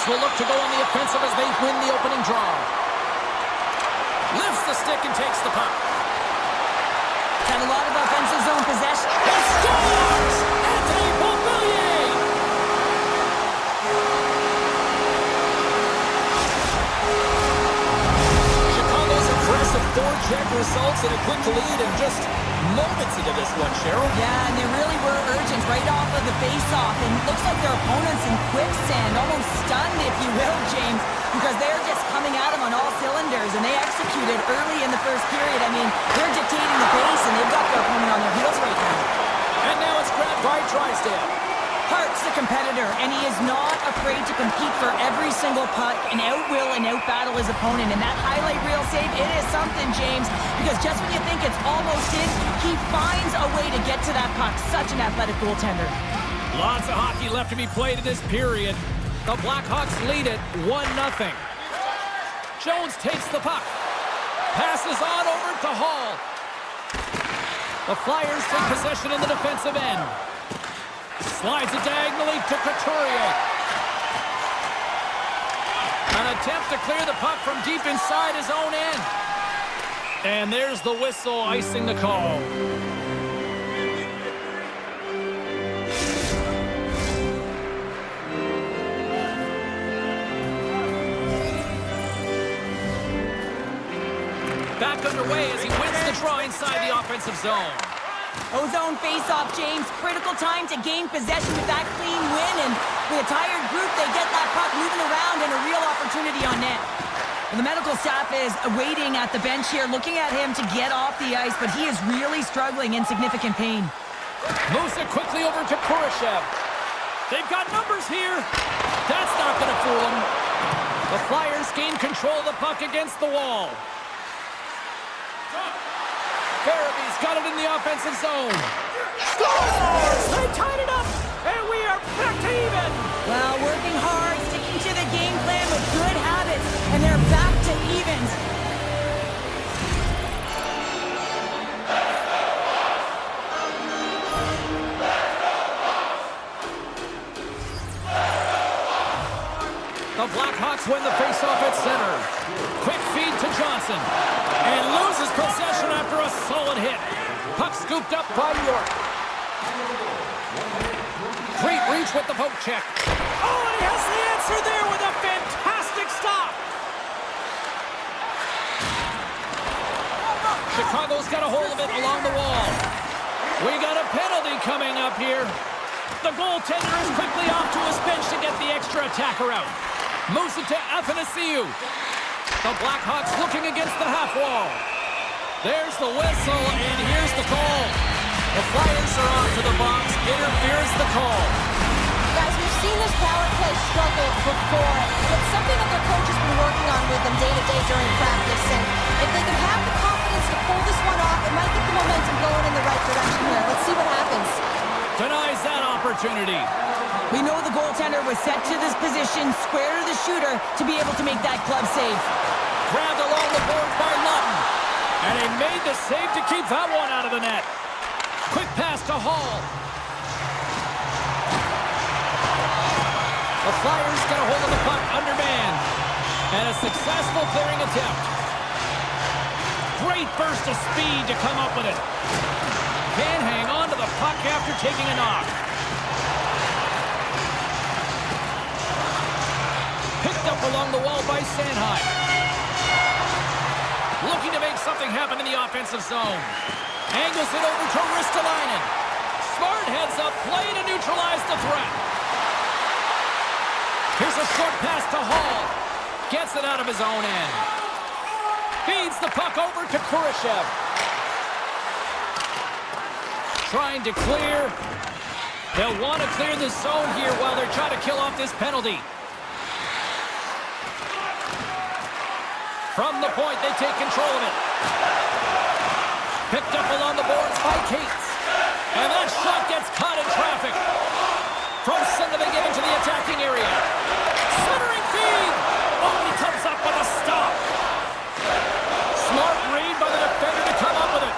Blackhawks will look to go on the offensive as they win the opening draw. Lifts the stick and takes the puck. Got a lot of offensive zone possession. He scores! Anthony Beauvillier! Chicago's impressive four-check results and a quick lead in just moments into this one, Cheryl. Yeah, and they really were urgent right off of the face-off. And it looks like their opponents in quicksand, almost stunned, if you will, James, because they're just coming at them on all cylinders, and they executed early in the first period. I mean, they're dictating the pace, and they've got their opponent on their heels right now. And now it's grabbed by Drysdale. Hart's the competitor, and he is not afraid to compete for every single puck and out-will and out-battle his opponent. And that highlight reel save, it is something, James, because just when you think it's almost in, he finds a way to get to that puck. Such an athletic goaltender. Lots of hockey left to be played in this period. The Blackhawks lead it 1-0. Jones takes the puck. Passes on over to Hall. The Flyers take possession in the defensive end. Slides it diagonally to Couturier. An attempt to clear the puck from deep inside his own end. And there's the whistle icing the call. Back underway as he wins the draw inside the offensive zone. O-zone face-off, James. Critical time to gain possession with that clean win. And with a tired group, they get that puck moving around and a real opportunity on net. And the medical staff is waiting at the bench here, looking at him to get off the ice, but he is really struggling in significant pain. Moves it quickly over to Kurashev. They've got numbers here. That's not going to fool them. The Flyers gain control of the puck against the wall. Farabee's got it in the offensive zone. Scores! They tied it up, and we are back to even. Well, working hard, sticking to the game plan with good habits, and they're back to evens. The Blackhawks win the faceoff at center. Quick feed to Johnson. And loses possession after a solid hit. Puck scooped up by York. Great reach with the poke check. Oh, and he has the answer there with a fantastic stop. Chicago's got a hold of it along the wall. We got a penalty coming up here. The goaltender is quickly off to his bench to get the extra attacker out. Moves it to Athanasiou. The Blackhawks looking against the half wall. There's the whistle, and here's the call. The Flyers are on to the box. Interference the call. Guys, we've seen this power play struggle before. It's something that their coach has been working on with them day to day during practice. And if they can have the confidence to pull this one off, it might get the momentum going in the right direction here. Let's see what happens. Denies that opportunity. We know the goaltender was set to this position, square to the shooter, to be able to make that club save. Grabbed along the boards by Lutton. And he made the save to keep that one out of the net. Quick pass to Hall. The Flyers get a hold of the puck undermanned. And a successful clearing attempt. Great burst of speed to come up with it. Can't hang on to the puck after taking a knock. Picked up along the wall by Sanheim. Looking to make something happen in the offensive zone. Angles it over to Ristolainen. Smart heads up, play to neutralize the threat. Here's a short pass to Hall. Gets it out of his own end. Feeds the puck over to Kurashev. Trying to clear. They'll want to clear the zone here while they're trying to kill off this penalty. From the point, they take control of it. Picked up along the boards by Cates. And that shot gets caught in traffic. From center, they get into the attacking area. Centering feed. Oh, he comes up with a stop. Smart read by the defender to come up with it.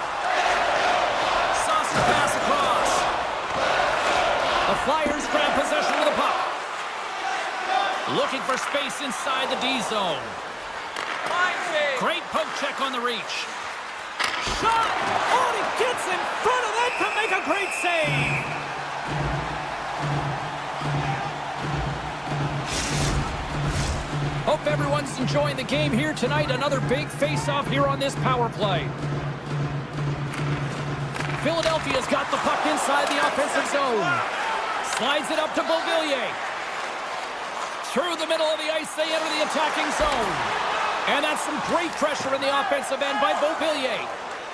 Saucer pass across. The Flyers grab possession of the puck. Looking for space inside the D zone. Great poke check on the reach. Shot! Oh, and he gets in front of that to make a great save. Hope everyone's enjoying the game here tonight. Another big face-off here on this power play. Philadelphia's got the puck inside the offensive zone. Slides it up to Beauvillier. Through the middle of the ice, they enter the attacking zone. And that's some great pressure in the offensive end by Beauvillier.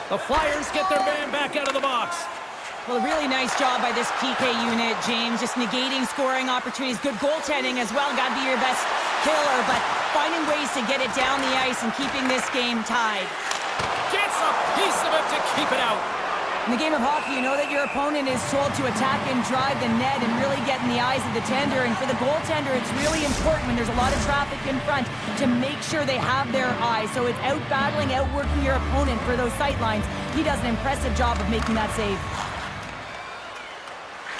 The Flyers get their man back out of the box. Well, a really nice job by this PK unit, James. Just negating scoring opportunities. Good goaltending as well. Got to be your best killer, but finding ways to get it down the ice and keeping this game tied. Gets a piece of it to keep it out. In the game of hockey, you know that your opponent is told to attack and drive the net and really get in the eyes of the tender. And for the goaltender, it's really important when there's a lot of traffic in front to make sure they have their eyes. So it's out-battling, outworking your opponent for those sight lines. He does an impressive job of making that save.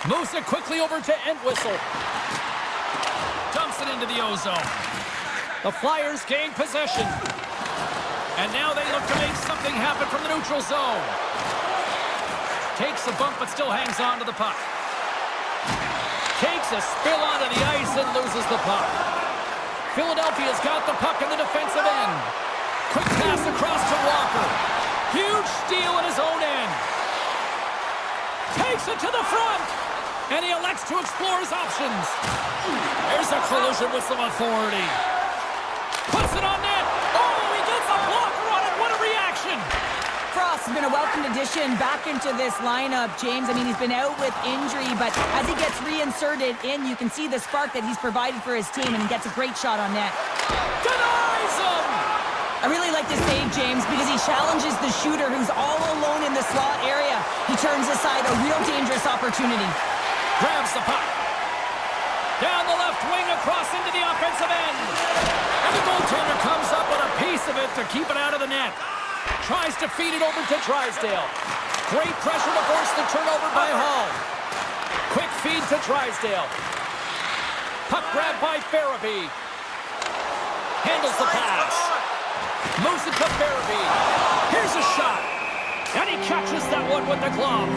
Moves it quickly over to Entwistle. Dumps it into the O-zone. The Flyers gain possession. And now they look to make something happen from the neutral zone. Takes a bump, but still hangs on to the puck. Takes a spill onto the ice and loses the puck. Philadelphia's got the puck in the defensive end. Quick pass across to Walker. Huge steal at his own end. Takes it to the front. And he elects to explore his options. There's a collision with some authority. Puts it on net. Oh, he gets a blocker on it. What a reaction. Frost has been a welcome addition back into this lineup, James. I mean, he's been out with injury, but as he gets reinserted in, you can see the spark that he's provided for his team, and he gets a great shot on net. Denies him! I really like this save, James, because he challenges the shooter who's all alone in the slot area. He turns aside a real dangerous opportunity. Grabs the puck. Down the left wing across into the offensive end. And the goaltender comes up with a piece of it to keep it out of the net. Tries to feed it over to Drysdale. Great pressure to force the turnover by Hall. Quick feed to Drysdale. Puck grab by Farabee. Handles the pass. Moves it to Farabee. Here's a shot. And he catches that one with the glove.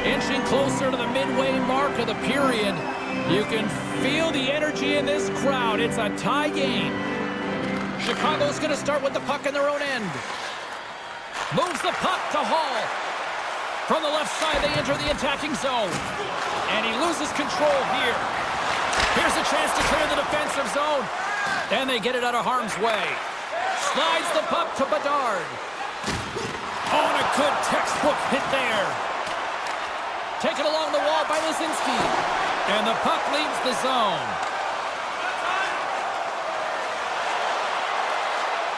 Inching closer to the midway mark of the period. You can feel the energy in this crowd. It's a tie game. Chicago's going to start with the puck in their own end. Moves the puck to Hall. From the left side, they enter the attacking zone. And he loses control here. Here's a chance to clear the defensive zone. And they get it out of harm's way. Slides the puck to Bedard. Oh, and a good textbook hit there. Taken along the wall by Lisinski. And the puck leaves the zone.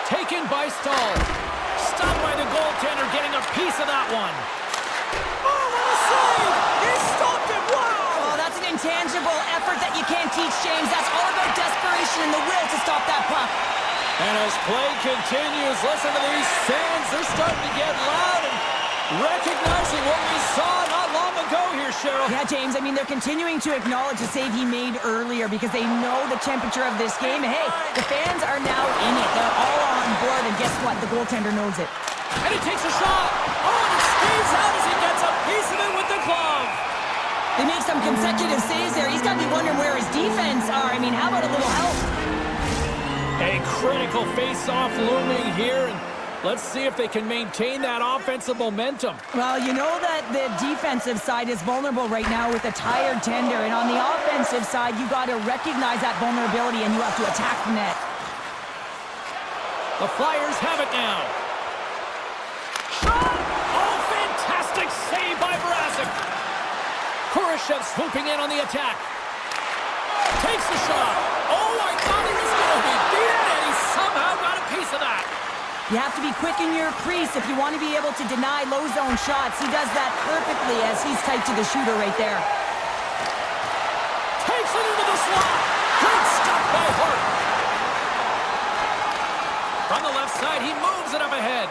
Taken by Stahl. Stopped by the goaltender, getting a piece of that one. Oh, what a save! He stopped it! Wow! Oh, that's an intangible effort that you can't teach, James. That's all about desperation and the will to stop that puck. And as play continues, listen to these fans. They're starting to get loud and recognizing what we saw not long ago here, Cheryl. Yeah, James, I mean, they're continuing to acknowledge the save he made earlier because they know the temperature of this game. And hey, the fans are now in it. They're all on board, and guess what? The goaltender knows it. And he takes a shot. Oh, and it skates out as he gets a piece of it with the glove. They make some consecutive saves there. He's got to be wondering where his defense are. I mean, how about a little help? A critical face-off looming here, and let's see if they can maintain that offensive momentum. Well, you know that the defensive side is vulnerable right now with a tired tender, and on the offensive side, you got to recognize that vulnerability, and you have to attack the net. The Flyers have it now. Shot! Oh, fantastic save by Mrazek. Kurashev swooping in on the attack. Takes the shot. Oh, I thought he was going to be beaten, and he somehow got a piece of that. You have to be quick in your crease if you want to be able to deny low zone shots. He does that perfectly as he's tight to the shooter right there. Takes it into the slot. Good stuff by Hart. From the left side, he moves it up ahead.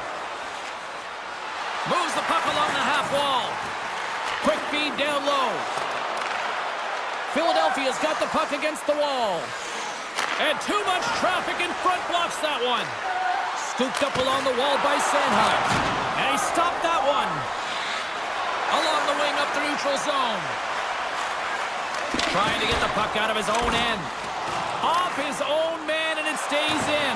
Moves the puck along the half wall. Quick feed down low. Philadelphia's got the puck against the wall. And too much traffic in front blocks that one. Scooped up along the wall by Sanheim. And he stopped that one. Along the wing up the neutral zone. Trying to get the puck out of his own end. Off his own man, and it stays in.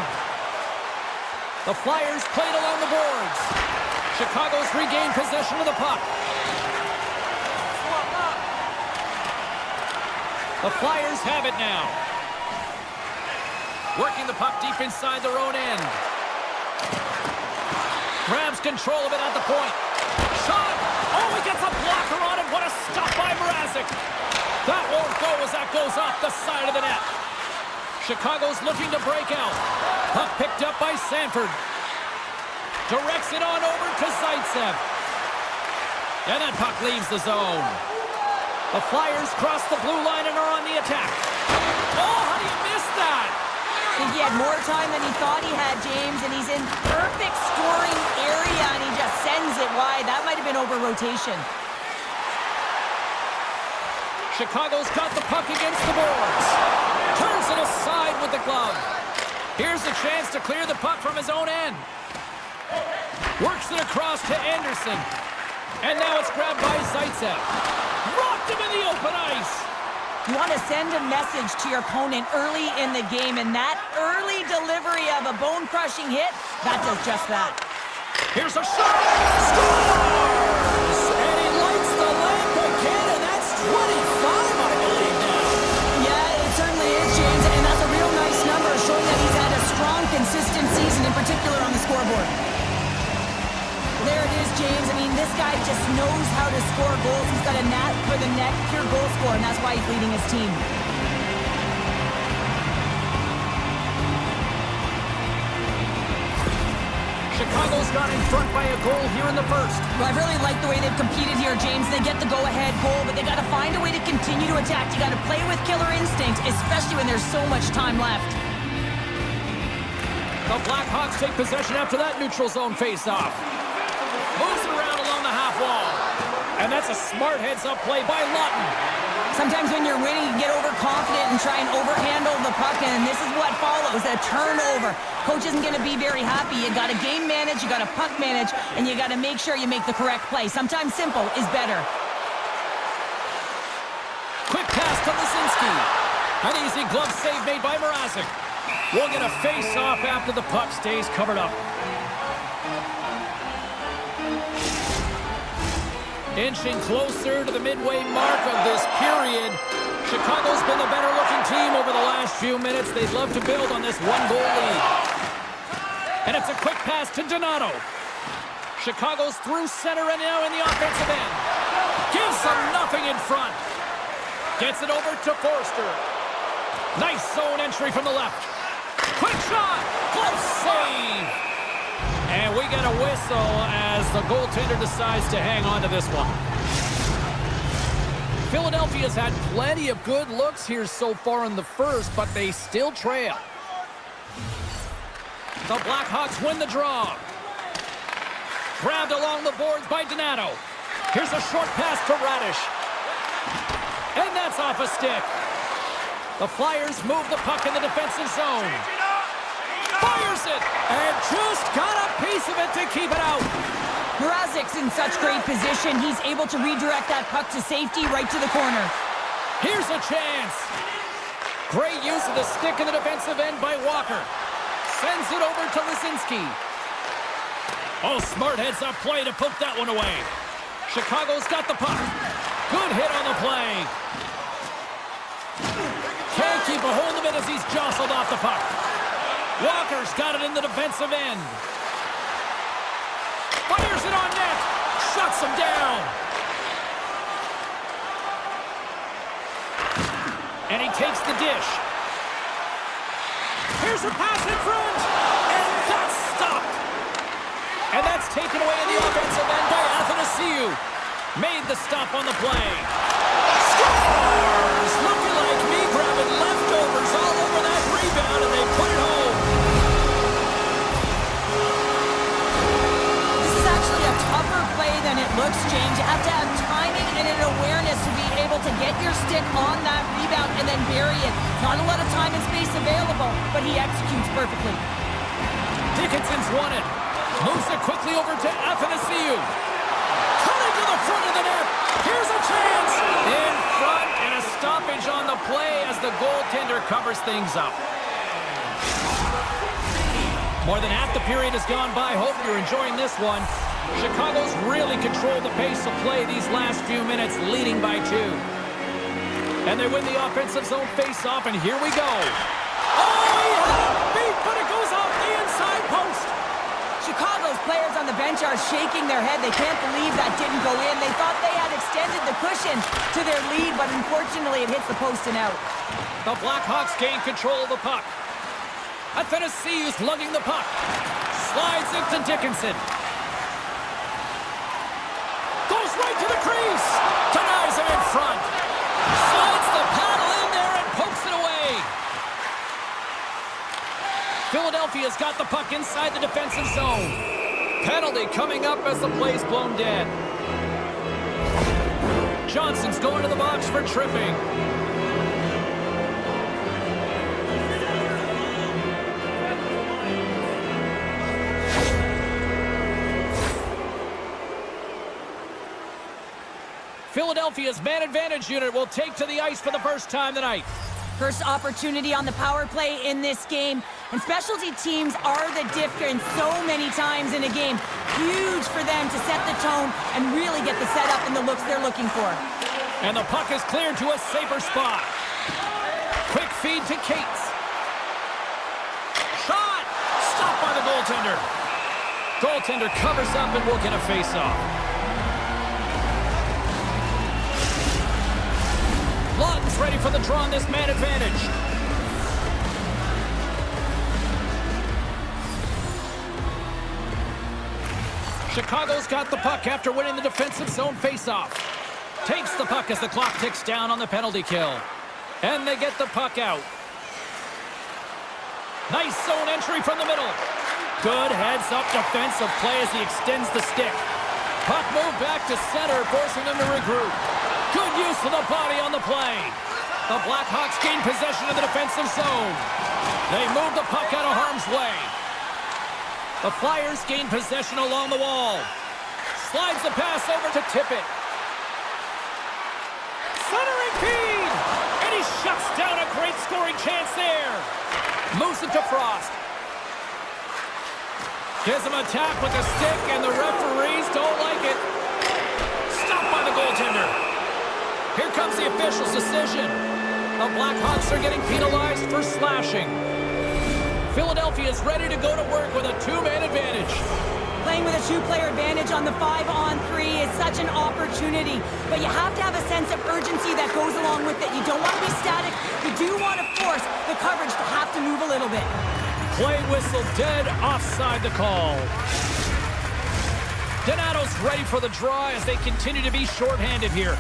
The Flyers played along the boards. Chicago's regained possession of the puck. The Flyers have it now. Working the puck deep inside their own end. Grabs control of it at the point. Shot! Oh, he gets a blocker on it. What a stop by Mrazek. That won't go as that goes off the side of the net. Chicago's looking to break out. Puck picked up by Sanford. Directs it on over to Zaitsev. And that puck leaves the zone. The Flyers cross the blue line and are on the attack. Oh, how do you miss that? I think he had more time than he thought he had, James, and he's in perfect scoring area, and he just sends it wide. That might have been over rotation. Chicago's got the puck against the boards. Turns it aside with the glove. Here's the chance to clear the puck from his own end. Works it across to Anderson. And now it's grabbed by Zaitsev. Rocked him in the open ice. You want to send a message to your opponent early in the game, and that early delivery of a bone-crushing hit, that does just that. Here's a shot. Scores! And he lights the lamp again, and that's 25, I believe now. Yeah, it certainly is, James, and that's a real nice number, showing that he's had a strong, consistent season, in particular on the scoreboard. There it is, James. I mean, this guy just knows how to score goals. He's got a knack for the net, pure goal scorer, and that's why he's leading his team. Chicago's got in front by a goal here in the first. Well, I really like the way they've competed here, James. They get the go-ahead goal, but they got to find a way to continue to attack. You got to play with killer instinct, especially when there's so much time left. The Blackhawks take possession after that neutral zone face-off. Moves it around along the half wall. And that's a smart heads-up play by Lawton. Sometimes when you're winning, you get overconfident and try and overhandle the puck, and this is what follows, a turnover. Coach isn't going to be very happy. You got to game manage, you got to puck manage, and you got to make sure you make the correct play. Sometimes simple is better. Quick pass to Lisinski. An easy glove save made by Mrazek. We'll get a face-off after the puck stays covered up. Inching closer to the midway mark of this period. Chicago's been the better-looking team over the last few minutes. They'd love to build on this one-goal lead. And it's a quick pass to Donato. Chicago's through center and now in the offensive end. Gives them nothing in front. Gets it over to Forster. Nice zone entry from the left. Quick shot! Close save! And we get a whistle as the goaltender decides to hang on to this one. Philadelphia's had plenty of good looks here so far in the first, but they still trail. The Blackhawks win the draw. Grabbed along the boards by Donato. Here's a short pass to Radish. And that's off a stick. The Flyers move the puck in the defensive zone. Fires it, and just got a piece of it to keep it out. Mrazek's in such great position. He's able to redirect that puck to safety right to the corner. Here's a chance. Great use of the stick in the defensive end by Walker. Sends it over to Lisinski. Oh, smart heads-up play to poke that one away. Chicago's got the puck. Good hit on the play. Can't keep a hold of it as he's jostled off the puck. Walker's got it in the defensive end. Fires it on net. Shuts him down. And he takes the dish. Here's a pass in front. And that's stopped. And that's taken away in the offensive end by Athanasiou. Made the stop on the play. Scores! Looking like me grabbing leftovers all over that rebound, and they put it home. This is actually a tougher play than it looks, James. You have to have timing and an awareness to be able to get your stick on that rebound and then bury it. Not a lot of time and space available, but he executes perfectly. Dickinson's won it. Moves it quickly over to Athanasiou. Cutting to the front of the net. Here's a chance. In front, and a stoppage on the play as the goaltender covers things up. More than half the period has gone by. Hope you're enjoying this one. Chicago's really controlled the pace of play these last few minutes, leading by 2. And they win the offensive zone face-off, and here we go. Oh, he had it beat, but it goes off the inside post. Chicago's players on the bench are shaking their head. They can't believe that didn't go in. They thought they had extended the cushion to their lead, but unfortunately it hits the post and out. The Blackhawks gain control of the puck. Athanasiou's lugging the puck. Slides into Dickinson. Goes right to the crease. Denies him in front. Slides the paddle in there and pokes it away. Philadelphia's got the puck inside the defensive zone. Penalty coming up as the play's blown dead. Johnson's going to the box for tripping. Philadelphia's man advantage unit will take to the ice for the first time tonight. First opportunity on the power play in this game. And specialty teams are the difference so many times in a game. Huge for them to set the tone and really get the setup and the looks they're looking for. And the puck is cleared to a safer spot. Quick feed to Cates. Shot! Stopped by the goaltender. Goaltender covers up and will get a face-off. Lawton's ready for the draw on this man advantage. Chicago's got the puck after winning the defensive zone faceoff. Takes the puck as the clock ticks down on the penalty kill. And they get the puck out. Nice zone entry from the middle. Good heads-up defensive play as he extends the stick. Puck moved back to center, forcing them to regroup. Good use of the body on the play. The Blackhawks gain possession of the defensive zone. They move the puck out of harm's way. The Flyers gain possession along the wall. Slides the pass over to Tippett. Centering feed! And he shuts down a great scoring chance there. Moves it to Frost. Gives him a tap with a stick, and the referees don't like it. Stopped by the goaltender. Here comes the official's decision. The Blackhawks are getting penalized for slashing. Philadelphia is ready to go to work with a two-man advantage. Playing with a two-player advantage on the 5-on-3 is such an opportunity, but you have to have a sense of urgency that goes along with it. You don't want to be static. You do want to force the coverage to have to move a little bit. Play whistle dead, offside the call. Donato's ready for the draw as they continue to be shorthanded here.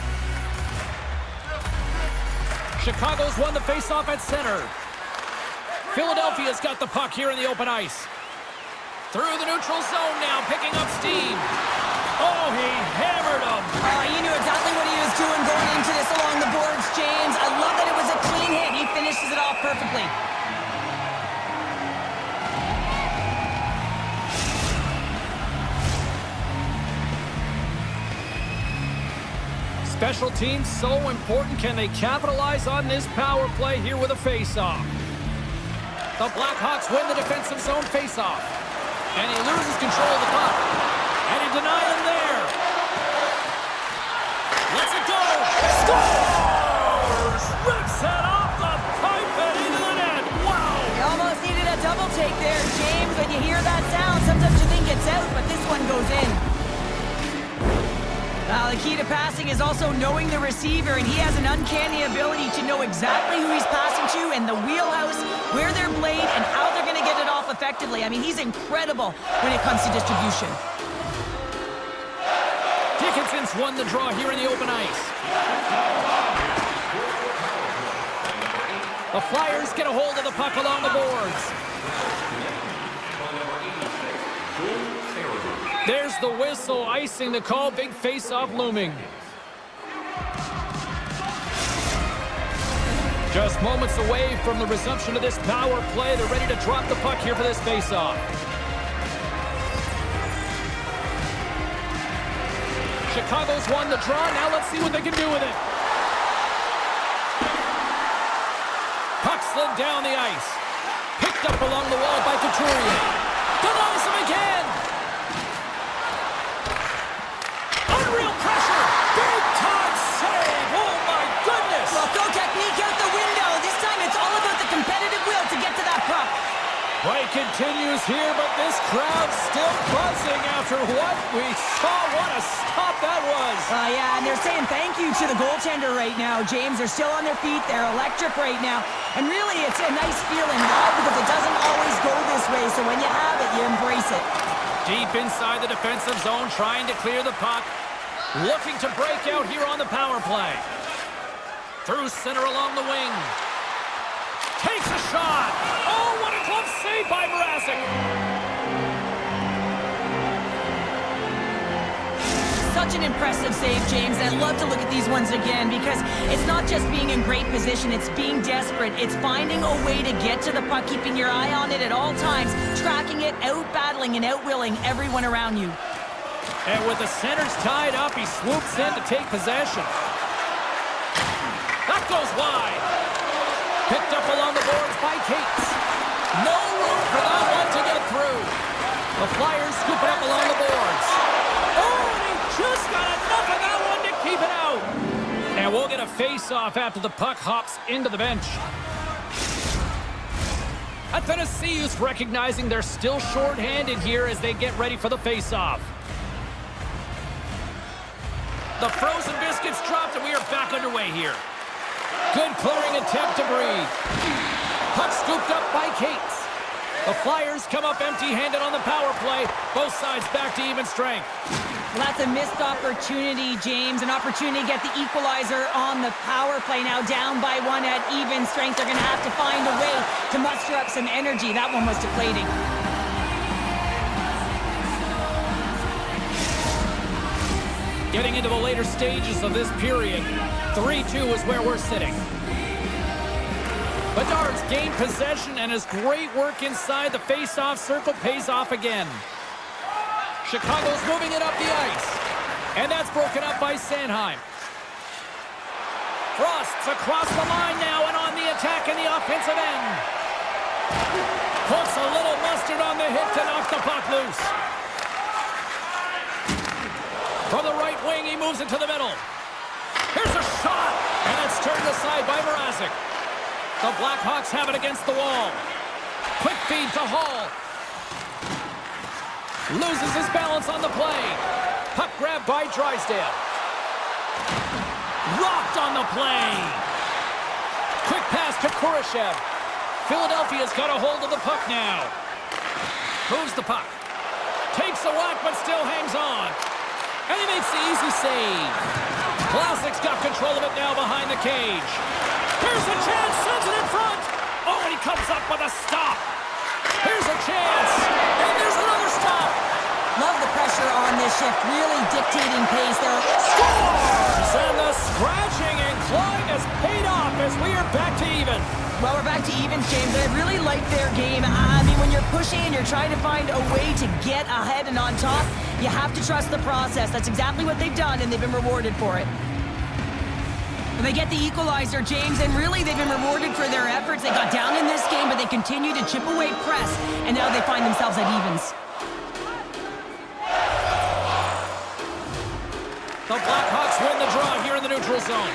Chicago's won the faceoff at center. Philadelphia's got the puck here in the open ice. Through the neutral zone now, picking up steam. Oh, he hammered him. You knew exactly what he was doing going into this along the boards, James. I love that it was a clean hit. He finishes it off perfectly. Special teams so important. Can they capitalize on this power play here with a face-off? The Blackhawks win the defensive zone face-off. And he loses control of the puck. And he denied him there. Lets it go. Scores! Rips it off the pipe and into the net. Wow! You almost needed a double take there, James. When you hear that sound, sometimes you think it's out, but this one goes in. The key to passing is also knowing the receiver, and he has an uncanny ability to know exactly who he's passing to and the wheelhouse, where they're played, and how they're going to get it off effectively. I mean, he's incredible when it comes to distribution. Dickinson's won the draw here in the open ice. The Flyers get a hold of the puck along the boards. There's the whistle, icing the call. Big face-off looming. Just moments away from the resumption of this power play. They're ready to drop the puck here for this face-off. Chicago's won the draw. Now let's see what they can do with it. Puck slid down the ice. Picked up along the wall by Couturier. Denies him again. Unreal pressure. Big time save. Oh my goodness. Well, go technique out the window. This time it's all about the competitive will to get to that puck. Play continues here, but this crowd's still buzzing after what we saw. What a stop that was. Yeah, and they're saying thank you to the goaltender right now, James. They're still on their feet. They're electric right now. And really, it's a nice feeling. Why? Because it doesn't always go this way. So when you have it, you embrace it. Deep inside the defensive zone, trying to clear the puck. Looking to break out here on the power play. Through center along the wing. Takes a shot. Oh, what a glove save by Mrazek. Such an impressive save, James. I love to look at these ones again because it's not just being in great position. It's being desperate. It's finding a way to get to the puck, keeping your eye on it at all times, tracking it, out-battling and out-willing everyone around you. And with the centers tied up, he swoops in to take possession. That goes wide. Picked up along the boards by Cates. No room for that one to get through. The Flyers scoop it up along the boards. Oh, and he just got enough of that one to keep it out. And we'll get a face-off after the puck hops into the bench. Tennessee is recognizing they're still short-handed here as they get ready for the face-off. The frozen biscuits dropped, and we are back underway here. Good clearing attempt to breathe. Puck scooped up by Cates. The Flyers come up empty-handed on the power play. Both sides back to even strength. Well, that's a missed opportunity, James. An opportunity to get the equalizer on the power play. Now down by one at even strength. They're going to have to find a way to muster up some energy. That one was deflating. Getting into the later stages of this period, 3-2 is where we're sitting. Bedard's gained possession, and his great work inside the face-off circle pays off again. Chicago's moving it up the ice, and that's broken up by Sanheim. Frost's across the line now and on the attack in the offensive end. Puts a little mustard on the hit to knock the puck loose. From the right wing, he moves it to the middle. Here's a shot, and it's turned aside by Mrazek. The Blackhawks have it against the wall. Quick feed to Hall. Loses his balance on the play. Puck grab by Drysdale. Rocked on the play. Quick pass to Kurashev. Philadelphia's got a hold of the puck now. Moves the puck. Takes a whack, but still hangs on. And he makes the easy save. Vlasic's got control of it now behind the cage. Here's a chance, sends it in front. Oh, and he comes up with a stop. Here's a chance, and there's another stop. Love the pressure on this shift, really dictating pace. There Scores! And the scratching and clawing has paid off as we are back to even. Well, we're back to evens, James. I really like their game. I mean, when you're pushing and you're trying to find a way to get ahead and on top, you have to trust the process. That's exactly what they've done, and they've been rewarded for it. And they get the equalizer, James, and really they've been rewarded for their efforts. They got down in this game, but they continue to chip away press, and now they find themselves at evens. The Blackhawks win the draw here in the neutral zone.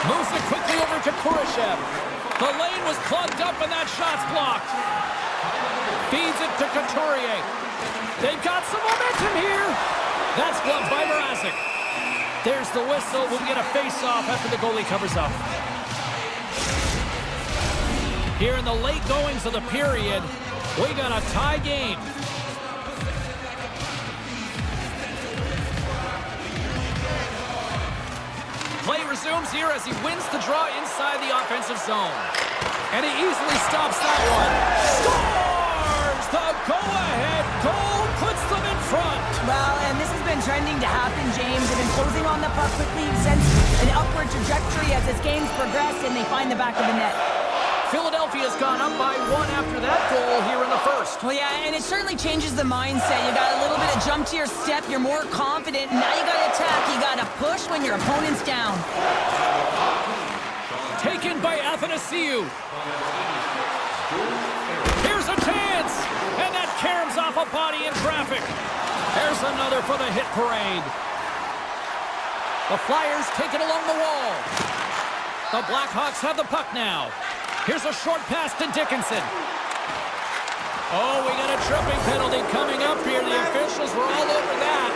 Moves it quickly over to Kurashev. The lane was plugged up and that shot's blocked. Feeds it to Couturier. They've got some momentum here. That's blocked by Mrazek. There's the whistle. We'll get a face-off after the goalie covers up. Here in the late goings of the period, we got a tie game. Play resumes here as he wins the draw inside the offensive zone. And he easily stops that one. Scores! The go-ahead goal Well, and this has been trending to happen, James. They've been closing on the puck quickly since an upward trajectory as this game's progressed, and they find the back of the net. Philadelphia's gone up by 1 after that goal here in the first. Well, yeah, and it certainly changes the mindset. You got a little bit of jump to your step. You're more confident. Now you got to attack. You got to push when your opponent's down. Taken by Athanasiou. Here's a chance. And that caroms off a body in traffic. There's another for the hit parade. The Flyers take it along the wall. The Blackhawks have the puck now. Here's a short pass to Dickinson. Oh, we got a tripping penalty coming up here. The officials were all over that.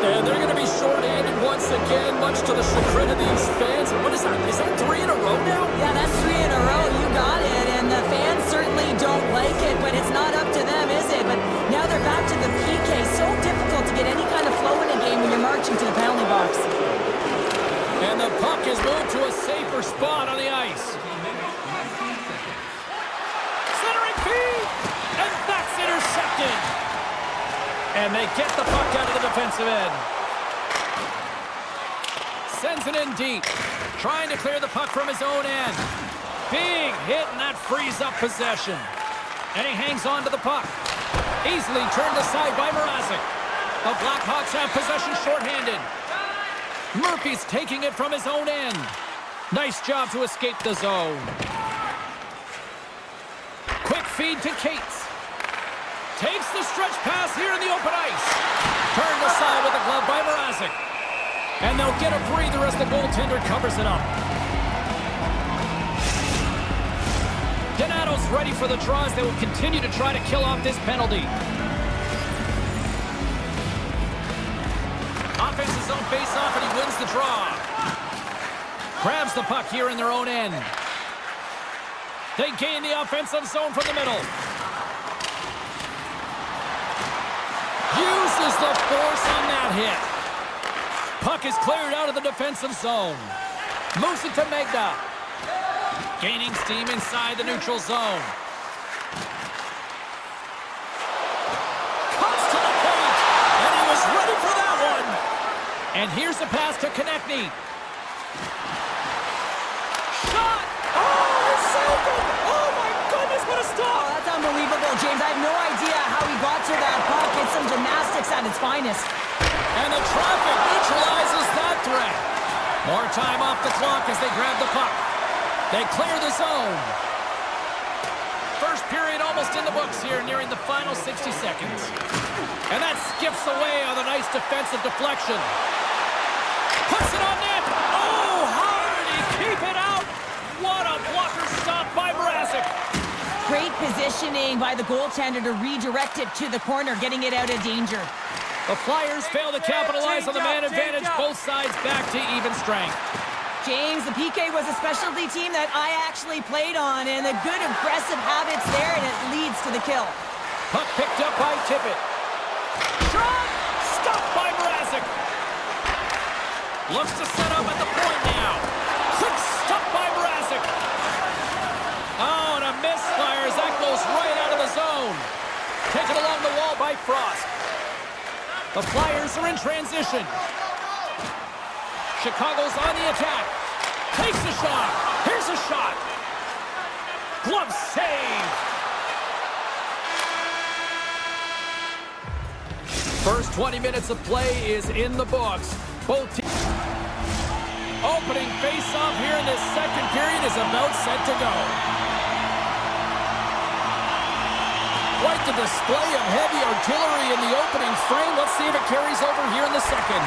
And they're going to be short-handed once again, much to the chagrin of these fans. What is that? Is that 3 in a row now? Yeah, that's 3 in a row. You got it. And the fans certainly don't like it, but it's not up to them, is it? But now they're back to the PK. So difficult to get any kind of flow in a game when you're marching to the penalty box. And the puck is moved to a safer spot on the ice. Centering feed! And that's intercepted! And they get the puck out of the defensive end. Sends it in deep. Trying to clear the puck from his own end. Big hit, and that frees up possession. And he hangs on to the puck. Easily turned aside by Mrazek. The Blackhawks have possession shorthanded. Murphy's taking it from his own end. Nice job to escape the zone. Quick feed to Cates. Takes the stretch pass here in the open ice. Turned aside with a glove by Mrazek. And they'll get a breather as the goaltender covers it up. Donato's ready for the draws. They will continue to try to kill off this penalty. Offense's own face-off, and he wins the draw. Grabs the puck here in their own end. They gain the offensive zone from the middle. Uses the force on that hit. Puck is cleared out of the defensive zone. Moves it to Megna. Gaining steam inside the neutral zone. Cuts to the paint, and he was ready for that one. And here's the pass to Konechny. Shot! Oh, it's so good! Oh my goodness, what a stop! Oh, that's unbelievable, James. I have no idea how he got to that puck. It's some gymnastics at its finest. And the traffic neutralizes that threat. More time off the clock as they grab the puck. They clear the zone. First period almost in the books here, nearing the final 60 seconds. And that skips away on a nice defensive deflection. Puts it on net. Oh, how did he keep it out? What a blocker stop by Mrazek. Great positioning by the goaltender to redirect it to the corner, getting it out of danger. The Flyers fail to capitalize on the man advantage. Both sides back to even strength. James, the PK was a specialty team that I actually played on, and the good aggressive habits there, and it leads to the kill. Puck picked up by Tippett. Shot! Stopped by Mrazek. Looks to set up at the point now. Quick stop by Mrazek. Oh, and a miss, Flyers. That goes right out of the zone. Taken along the wall by Frost. The Flyers are in transition. Chicago's on the attack. Takes a shot. Here's a shot. Glove save. First 20 minutes of play is in the books. Both teams. Opening face-off here in this second period is about set to go. Quite the display of heavy artillery in the opening frame. Let's see if it carries over here in the second.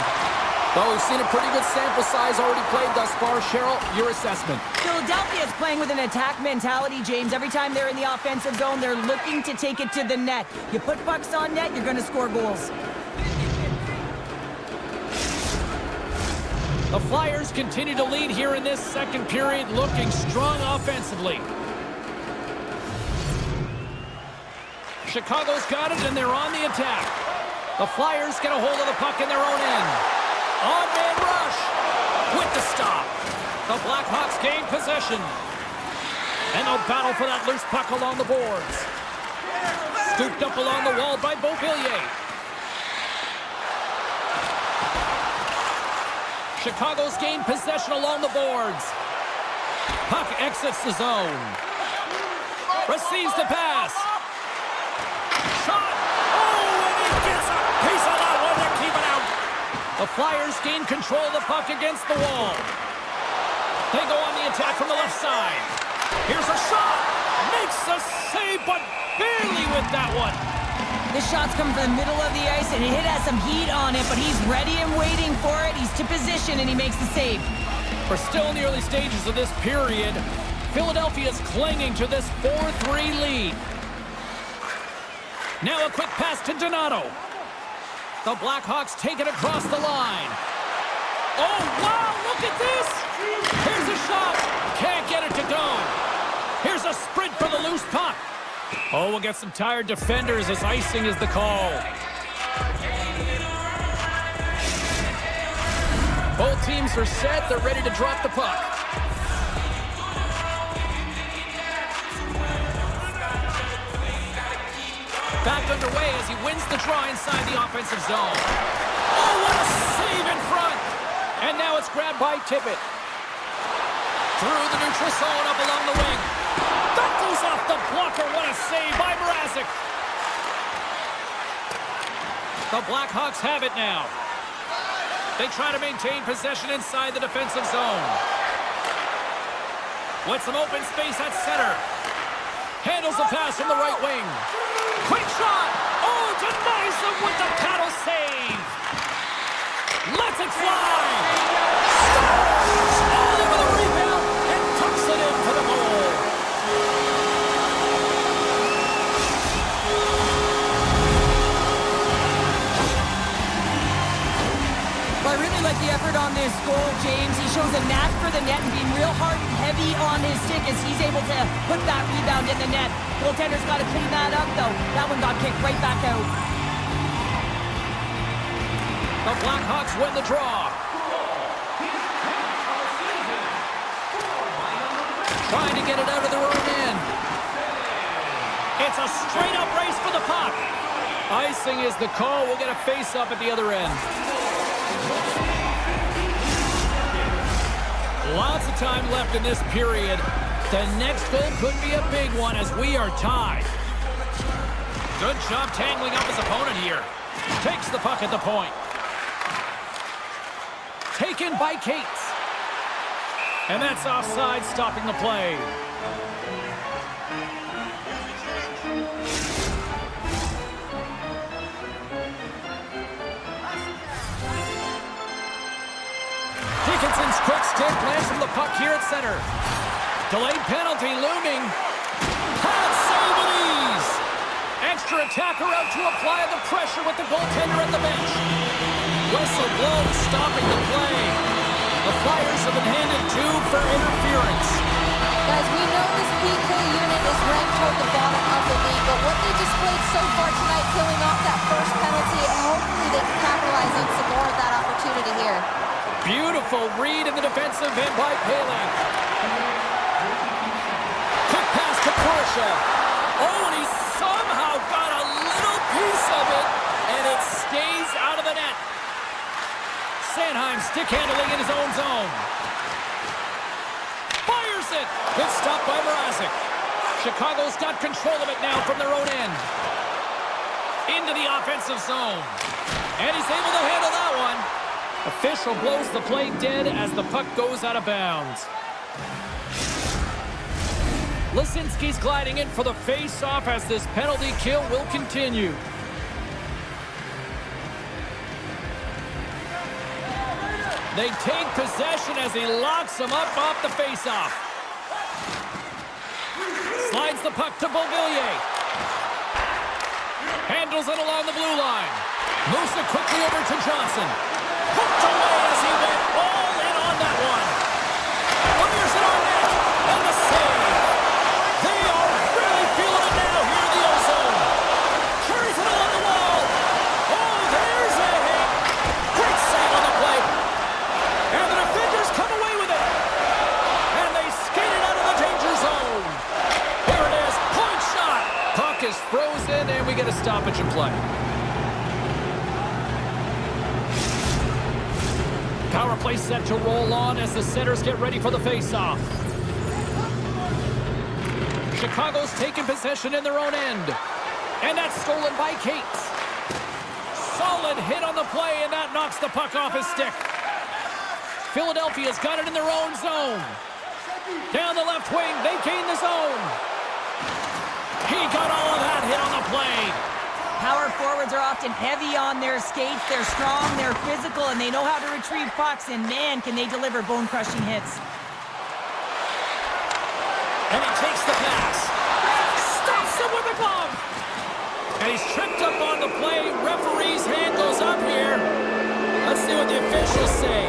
Well, we've seen a pretty good sample size already played thus far. Cheryl, your assessment. Philadelphia is playing with an attack mentality, James. Every time they're in the offensive zone, they're looking to take it to the net. You put pucks on net, you're going to score goals. The Flyers continue to lead here in this second period, looking strong offensively. Chicago's got it, and they're on the attack. The Flyers get a hold of the puck in their own end. On-man rush with the stop. The Blackhawks gain possession. And they'll battle for that loose puck along the boards. Scooped up along the wall by Beauvillier. Chicago's gained possession along the boards. Puck exits the zone. Receives the pass. Shot. Oh, and he gets a piece of that one to keep it out. The Flyers gain control of the puck against the wall. They go on the attack from the left side. Here's a shot. Makes the save, but barely with that one. This shot's come from the middle of the ice, and it has some heat on it, but he's ready and waiting for it. He's to position, and he makes the save. We're still in the early stages of this period. Philadelphia is clinging to this 4-3 lead. Now a quick pass to Donato. The Blackhawks take it across the line. Oh, wow, look at this! Here's a shot. Can't get it to go. Here's a sprint for the loose puck. Oh, we'll get some tired defenders as icing is the call. Both teams are set. They're ready to drop the puck. Back underway as he wins the draw inside the offensive zone. Oh, what a save in front! And now it's grabbed by Tippett. Through the neutral zone, up along the wing. That goes off the blocker. What a save by Mrazek. The Blackhawks have it now. They try to maintain possession inside the defensive zone. With some open space at center. Handles the pass from the right wing. Quick shot. Oh, denies him with the paddle save. Lets it fly. Scores! All over the rebound and tucks it in for the goal. Well, I really like the effort on this goal, James. He shows a knack for the net and being real hard and heavy on his stick as he's able to put that rebound in the net. Goaltender's got to clean that up, though. That one got kicked right back out. The Blackhawks win the draw. Trying to get it out of their own end. It's a straight-up race for the puck. Icing is the call. We'll get a face-up at the other end. Lots of time left in this period. The next goal could be a big one as we are tied. Good job tangling up his opponent here. Takes the puck at the point. Taken by Cates. And that's offside, stopping the play. Dickinson's quick stick lands from the puck here at center. Delayed penalty looming. Pad save with ease. Extra attacker out to apply the pressure with the goaltender at the bench. Whistle blows, stopping the play. The Flyers have been handed 2 for interference. Guys, we know this PK unit is ranked toward the bottom of the league, but what they displayed so far tonight, killing off that first penalty, and hopefully they can capitalize on some more of that opportunity here. Beautiful read in the defensive end by Paling. Quick pass to Porsche. Oh, and he somehow got a little piece of it, and it stays out of the net. Sanheim stick handling in his own zone. Fires it. Good stop by Mrazek. Chicago's got control of it now from their own end. Into the offensive zone. And he's able to handle that one. Official blows the play dead as the puck goes out of bounds. Lisinski's gliding in for the face-off as this penalty kill will continue. They take possession as he locks him up off the face-off. Slides the puck to Beauvillier. Handles it along the blue line. Moves it quickly over to Johnson. Hooked away as he went all in on that one. Fires it on net. And the save. They are really feeling it now here in the O-zone. Carries it along the wall. Oh, there's a hit. Great save on the play. And the defenders come away with it. And they skate it out of the danger zone. Here it is. Point shot. Puck is frozen and we play set to roll on as the centers get ready for the face-off. Chicago's taken possession in their own end. And that's stolen by Cates. Solid hit on the play, and that knocks the puck off his stick. Philadelphia's got it in their own zone. Down the left wing, they gain the zone. He got all of that hit on the play. Power forwards are often heavy on their skates. They're strong, they're physical, and they know how to retrieve pucks, and man, can they deliver bone-crushing hits. And he takes the pass. Stops him with a glove. And he's tripped up on the play. Referee's hand goes up here. Let's see what the officials say.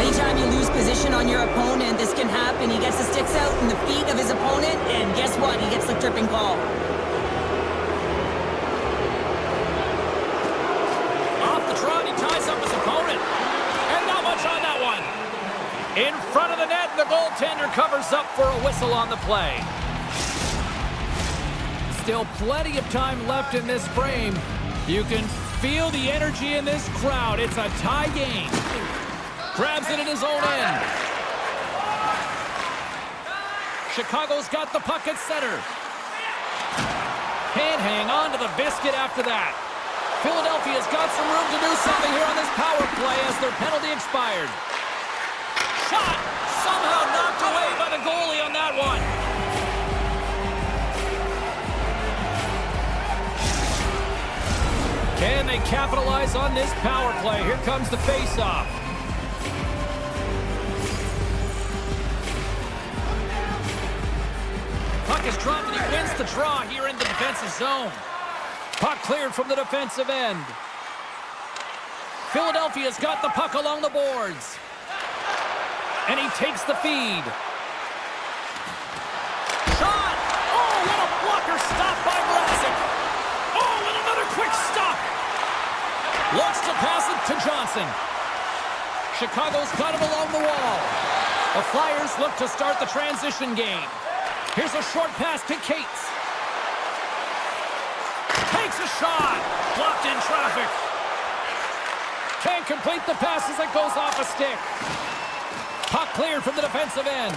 Anytime you lose position on your opponent, this can happen. He gets the sticks out in the feet of his opponent, and guess what? He gets the tripping call. Off the trot, he ties up his opponent. And not much on that one. In front of the net, the goaltender covers up for a whistle on the play. Still plenty of time left in this frame. You can feel the energy in this crowd. It's a tie game. Grabs it in his own end. Chicago's got the puck at center. Can't hang on to the biscuit after that. Philadelphia's got some room to do something here on this power play as their penalty expired. Shot! Somehow knocked away by the goalie on that one. Can they capitalize on this power play? Here comes the face-off. Puck is dropped and he wins the draw here in the defensive zone. Puck cleared from the defensive end. Philadelphia's got the puck along the boards. And he takes the feed. Shot! Oh, what a blocker stop by Mrazek. Oh, and another quick stop. Looks to pass it to Johnson. Chicago's got him along the wall. The Flyers look to start the transition game. Here's a short pass to Cates. Takes a shot. Blocked in traffic. Can't complete the pass as it goes off a stick. Puck cleared from the defensive end.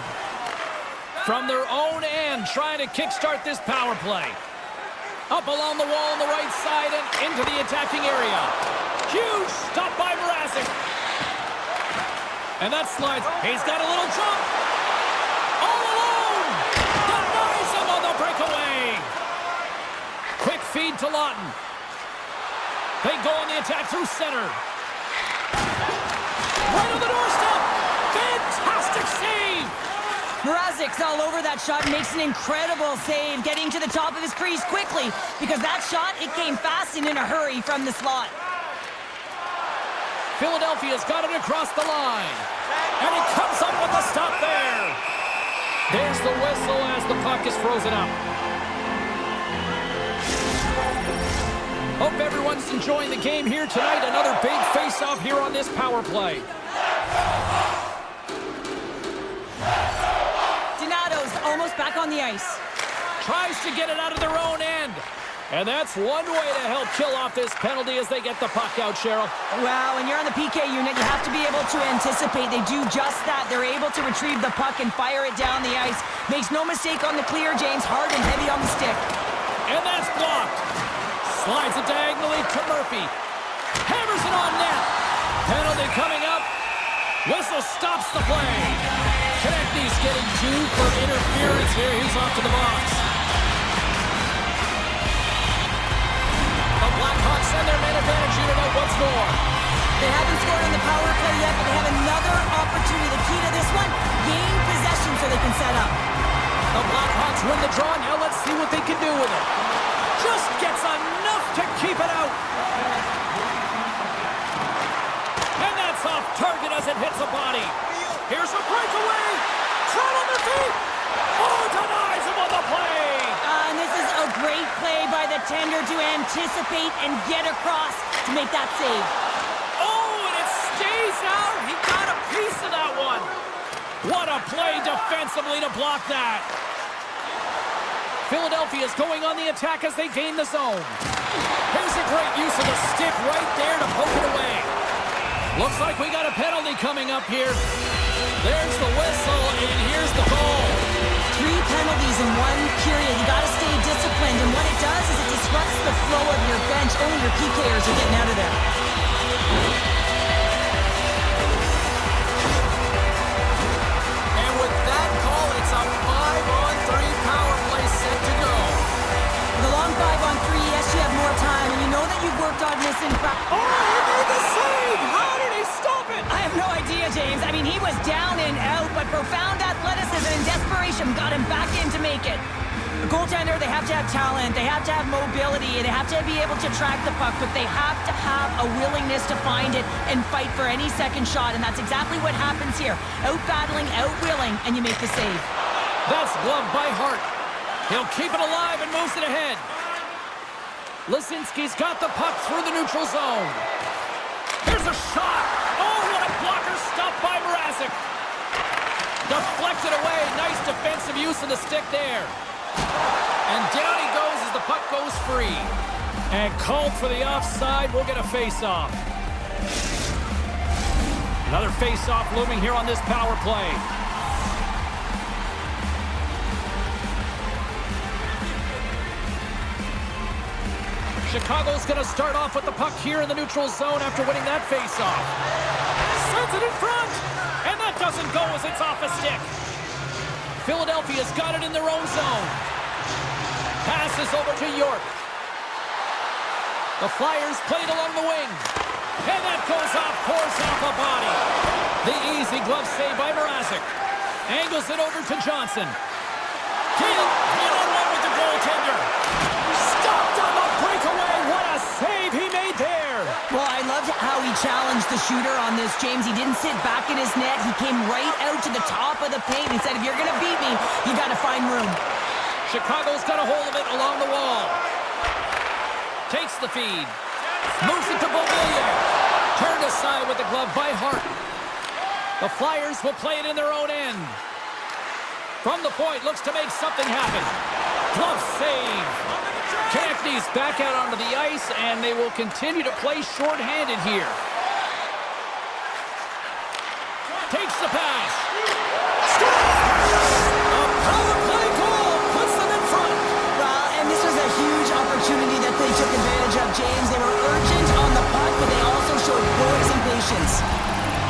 From their own end, trying to kickstart this power play. Up along the wall on the right side and into the attacking area. Huge stop by Mrazek. And that slides. He's got a little jump. All alone. Denies him on the breakaway. Quick feed to Lawton. They go on the attack through center. Right on the doorstep. Fantastic save. Mrazek's all over that shot, makes an incredible save, getting to the top of his crease quickly, because that shot, it came fast and in a hurry from the slot. Philadelphia's got it across the line. And he comes up with the stop there. There's the whistle as the puck is frozen up. Hope everyone's enjoying the game here tonight. Another big face-off here on this power play. Donato's almost back on the ice. Tries to get it out of their own end. And that's one way to help kill off this penalty as they get the puck out, Cheryl. Wow, when you're on the PK unit, you have to be able to anticipate. They do just that. They're able to retrieve the puck and fire it down the ice. Makes no mistake on the clear, James. Hard and heavy on the stick. And that's blocked. Slides it diagonally to Murphy. Hammers it on net. Penalty coming up. Whistle stops the play. Konechny's getting two for interference here. He's off to the box. The Blackhawks send their man advantage unit out once more. They haven't scored on the power play yet, but they have another opportunity. The key to this one, gain possession so they can set up. The Blackhawks win the draw. Now let's see what they can do with it. Just gets enough to keep it out. And that's off target as it hits a body. Here's a breakaway. Shot on the feet. Oh, denies him on the play. And this is a great play by the tender to anticipate and get across to make that save. Oh, and it stays out. He got a piece of that one. What a play defensively to block that. Philadelphia's going on the attack as they gain the zone. Here's a great use of the stick right there to poke it away. Looks like we got a penalty coming up here. There's the whistle, and here's the goal. 3 penalties in 1 period. You got to stay disciplined, and what it does is it disrupts the flow of your bench. Only your PKers are getting out of there. And with that call, it's a 5-on-3 power play set to go. The long 5-on-3, yes, you have more time, and you know that you've worked on this in practice. Oh, he made the save! How did he stop it? I have no idea, James. I mean, he was down and out, but profound athleticism and desperation got him back in to make it. The goaltender, they have to have talent, they have to have mobility, they have to be able to track the puck, but they have to have a willingness to find it and fight for any second shot, and that's exactly what happens here. Out-battling, out-willing, and you make the save. That's gloved by Hart. He'll keep it alive and moves it ahead. Lisinski's got the puck through the neutral zone. Here's a shot. Oh, what a blocker stop by Mrazek. Deflected away. Nice defensive use of the stick there. And down he goes as the puck goes free. And called for the offside. We'll get a face-off. Another face-off looming here on this power play. Chicago's going to start off with the puck here in the neutral zone after winning that faceoff. Sends it in front, and that doesn't go as it's off a stick. Philadelphia's got it in their own zone. Passes over to York. The Flyers played along the wing, and that goes off, pours off a body. The easy glove save by Mrazek. Angles it over to Johnson. Hit on one with the goaltender. Stopped on the breakaway. What a save he made there. Well, I loved how he challenged the shooter on this, James. He didn't sit back in his net. He came right out to the top of the paint and said, if you're going to beat me, you got to find room. Chicago's got a hold of it along the wall. Takes the feed. Moves it to Beauvillier. Turned aside with the glove by Hart. The Flyers will play it in their own end. From the point, looks to make something happen. Glove save. Konechny's back out onto the ice, and they will continue to play shorthanded here. Takes the pass. Scores! A power play goal puts them in front. Well, and this was a huge opportunity that they took advantage of, James. They were urgent on the puck, but they also showed poise and patience.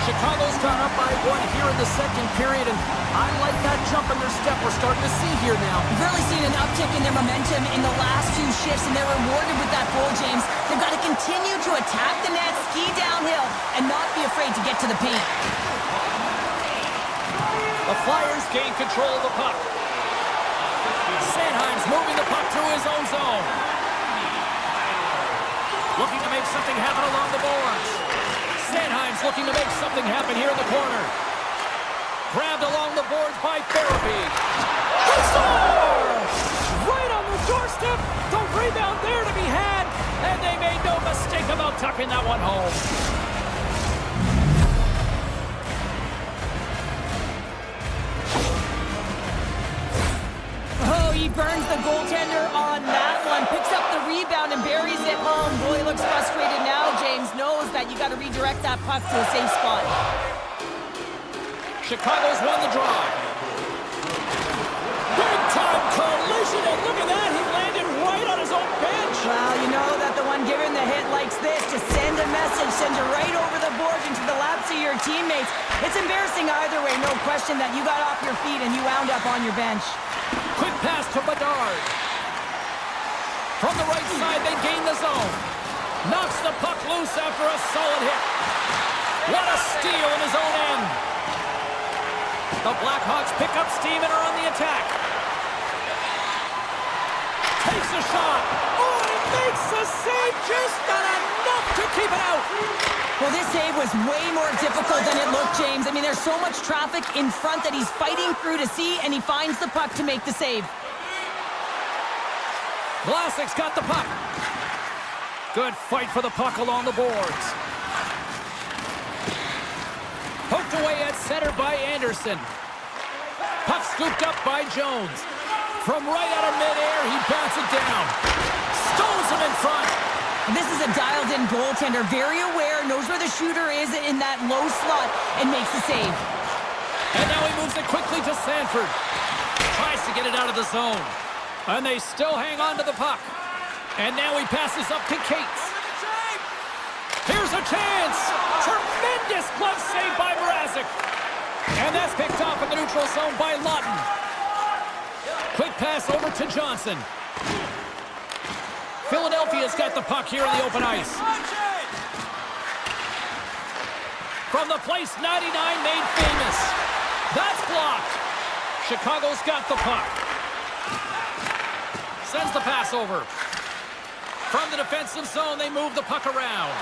Chicago's gone up by 1 here in the second period, and I like that jump in their step we're starting to see here now. We've really seen an uptick in their momentum in the last 2 shifts, and they're rewarded with that goal, James. They've got to continue to attack the net, ski downhill, and not be afraid to get to the paint. The Flyers gain control of the puck. Sanheim's moving the puck through his own zone. Looking to make something happen along the boards. Sanheim's looking to make something happen here in the corner. Grabbed along the boards by Therapy. They score! Right on the doorstep. The rebound there to be had. And they made no mistake about tucking that one home. Oh, he burns the goaltender on that one. Picks up the rebound and buries it home. Boy, looks frustrated now. James knows that you got to redirect that puck to a safe spot. Chicago's won the draw. Big time collision, and look at that. He landed right on his own bench. Well, you know that the one giving the hit likes this, to send a message, send you right over the board into the laps of your teammates. It's embarrassing either way, no question that you got off your feet and you wound up on your bench. Quick pass to Bedard. From the right side, they gain the zone. Knocks the puck loose after a solid hit. What a steal in his own end. The Blackhawks pick up steam and are on the attack. Takes a shot. Oh, and he makes the save, just not enough to keep it out. Well, this save was way more difficult than it looked, James. I mean, there's so much traffic in front that he's fighting through to see, and he finds the puck to make the save. Vlasic's got the puck. Good fight for the puck along the boards. Poked away at center by Anderson. Puck scooped up by Jones. From right out of midair, he bats it down. Stones him in front. This is a dialed-in goaltender, very aware, knows where the shooter is in that low slot, and makes the save. And now he moves it quickly to Sanford. Tries to get it out of the zone. And they still hang on to the puck. And now he passes up to Cates. Here's a chance! Tremendous glove save by Mrazek. And that's picked off in the neutral zone by Lawton. Quick pass over to Johnson. Philadelphia's got the puck here in the open ice. From the place 99 made famous. That's blocked. Chicago's got the puck. Sends the pass over. From the defensive zone, they move the puck around.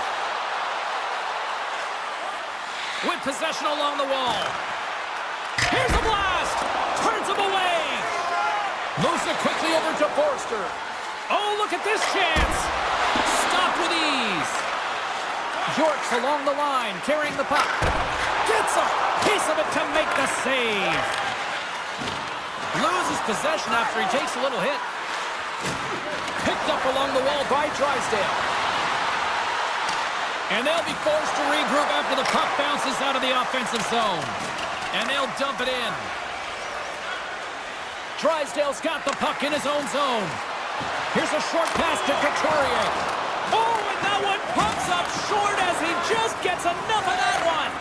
With possession along the wall. Here's a blast! Turns him away! Moves it quickly over to Forster. Oh, look at this chance! Stopped with ease. York's along the line, carrying the puck. Gets a piece of it to make the save. Loses possession after he takes a little hit. Picked up along the wall by Drysdale. And they'll be forced to regroup after the puck bounces out of the offensive zone. And they'll dump it in. Drysdale's got the puck in his own zone. Here's a short pass to Couturier. Oh, and that one pumps up short as he just gets enough of that one.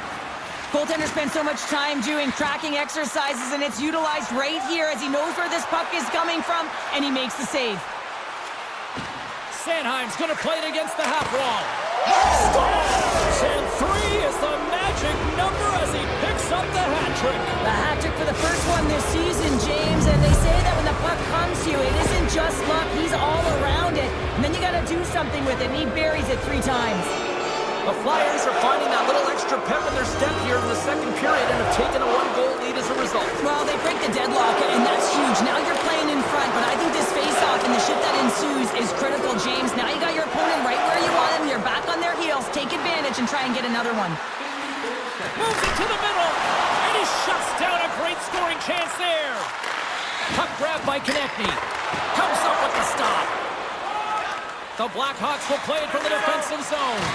Goaltender spends so much time doing tracking exercises, and it's utilized right here as he knows where this puck is coming from, and he makes the save. Sanheim's going to play it against the half wall. Scores! And 3 is the magic number as he picks up the hat trick. The hat trick for the first one this season, James, and they say that when the puck comes to you, it isn't just luck, he's all around it. And then you got to do something with it, and he buries it 3 times. The Flyers are finding that little extra pep in their step here in the second period and have taken a 1-goal lead as a result. Well, they break the deadlock, and that's huge. Now you're playing in front, but I think this face-off and the shift that ensues is critical, James. Now you got your opponent right where you want him. You're back on their heels. Take advantage and try and get another one. Moves it to the middle, and he shuts down a great scoring chance there. Puck grab by Konechny. Comes up with the stop. The Blackhawks will play it from the defensive zone.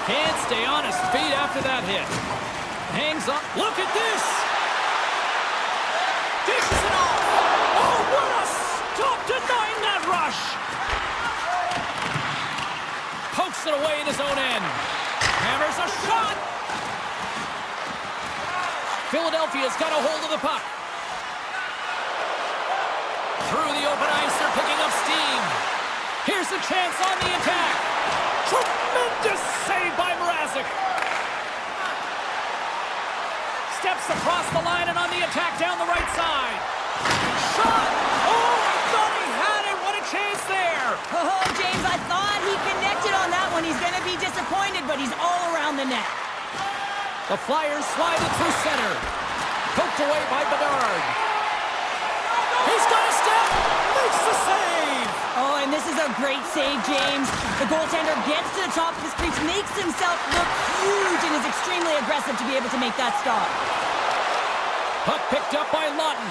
Can't stay on his feet after that hit. Hangs up. Look at this! Dishes it off! Oh, what a stop denying that rush! Pokes it away in his own end. Hammers a shot! Philadelphia's got a hold of the puck. Through the open ice, they're picking up steam. Here's a chance on the attack. Tremendous save by Mrazek. Steps across the line and on the attack down the right side. Shot! Oh, I thought he had it. What a chance there. Oh, James, I thought he connected on that one. He's going to be disappointed, but he's all around the net. The Flyers slide it through center. Poked away by Bedard. He's got a step. Makes the save. Oh, and this is a great save, James. The goaltender gets to the top of his crease, makes himself look huge, and is extremely aggressive to be able to make that stop. Puck picked up by Lawton.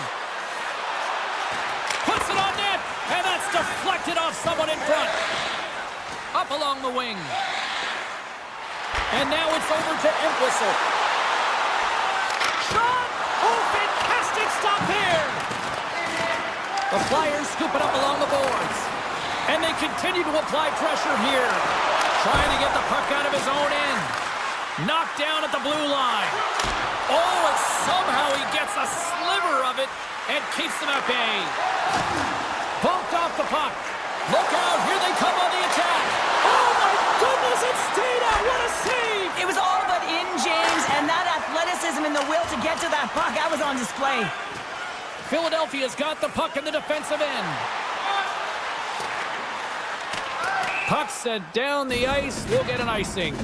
Puts it on net, and that's deflected off someone in front. Up along the wing. And now it's over to Entwistle. Shot! Oh, fantastic stop here! The Flyers scoop it up along the boards. And they continue to apply pressure here. Trying to get the puck out of his own end. Knocked down at the blue line. Oh, and somehow he gets a sliver of it and keeps them at bay. Bumped off the puck. Look out, here they come on the attack. Oh my goodness, it stayed out. What a save! It was all but in, James, and that athleticism and the will to get to that puck, that was on display. Philadelphia's got the puck in the defensive end. Puck sent down the ice. We'll get an icing.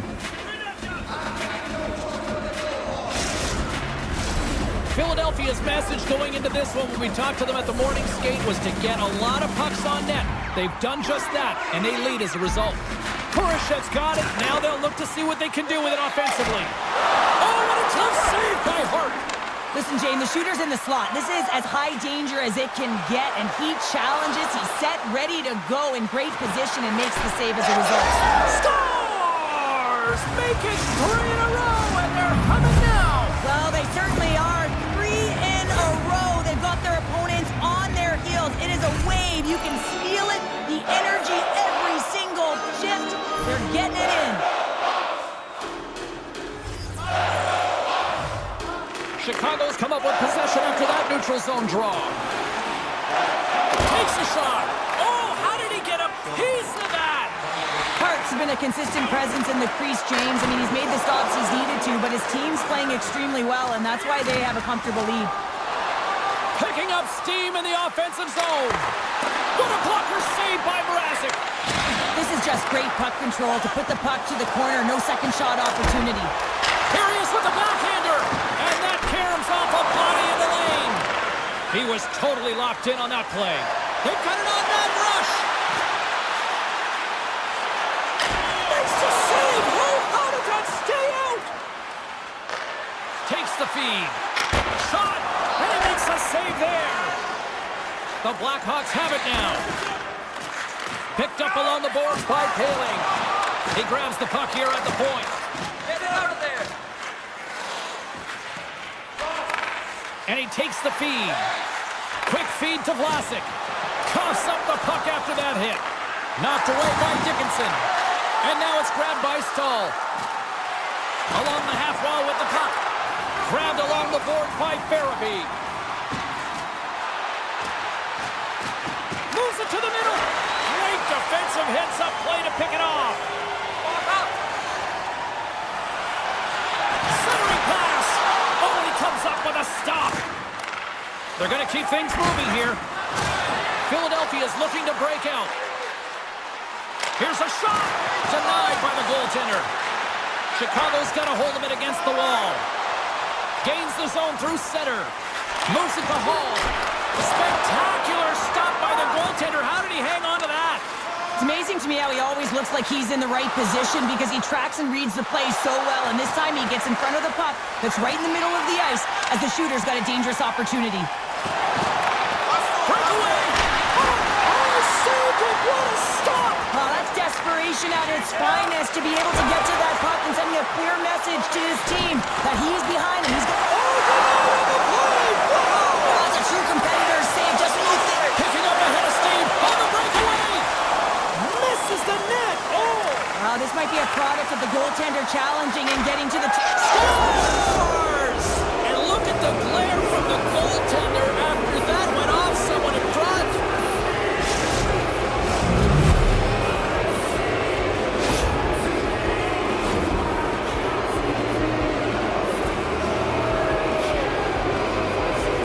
Philadelphia's message going into this one when we talked to them at the morning skate was to get a lot of pucks on net. They've done just that, and they lead as a result. Kurashev's got it. Now they'll look to see what they can do with it offensively. Oh, what a tough save by Hart. Listen, Jane, the shooter's in the slot. This is as high danger as it can get, and he challenges. He's set, ready to go, in great position, and makes the save as a result. Stars make it 3 in a row, and they're humming now. Well, they certainly are. 3 in a row. They've got their opponents on their heels. It is a wave. You can feel it, the energy every single shift. They're getting it in. Chicago's come up with possession after that neutral zone draw. Takes a shot. Oh, how did he get a piece of that? Park's been a consistent presence in the crease, James. I mean, he's made the stops he's needed to, but his team's playing extremely well, and that's why they have a comfortable lead. Picking up steam in the offensive zone. What a blocker save by Mrazek. This is just great puck control to put the puck to the corner. No second shot opportunity. Here he is with the backhander. And that caroms off a body in the lane. He was totally locked in on that play. They got it on that rush. Makes the save. How did that stay out? Takes the feed. Shot. And he makes a save there. The Blackhawks have it now. Picked up along the boards by Paling. He grabs the puck here at the point. Get it out of there. And he takes the feed. Quick feed to Vlasic. Coughs up the puck after that hit. Knocked away by Dickinson. And now it's grabbed by Stahl. Along the half wall with the puck. Grabbed along the board by Farabee. Moves it to the middle. Great defensive heads-up play to pick it off. Centering pass. Oh, he comes up with a stop. They're going to keep things moving here. Philadelphia is looking to break out. Here's a shot. Denied by the goaltender. Chicago's got a hold of it against the wall. Gains the zone through center. Moves it to Hall. Spectacular stop by the goaltender. How did he hang on to that? It's amazing to me how he always looks like he's in the right position because he tracks and reads the play so well, and this time he gets in front of the puck that's right in the middle of the ice as the shooter's got a dangerous opportunity. Breakaway! Oh, saved it! What a stop! Oh, that's desperation at its finest to be able to get to that puck and sending a clear message to his team that he's behind him. He's got... That's a true competitor's save just when you think... Picking up ahead of steam on the breakaway! Misses the net! Oh! Wow, this might be a product of the goaltender challenging and getting to the... Scores! And look at the glare from the goaltender after that went off someone in front.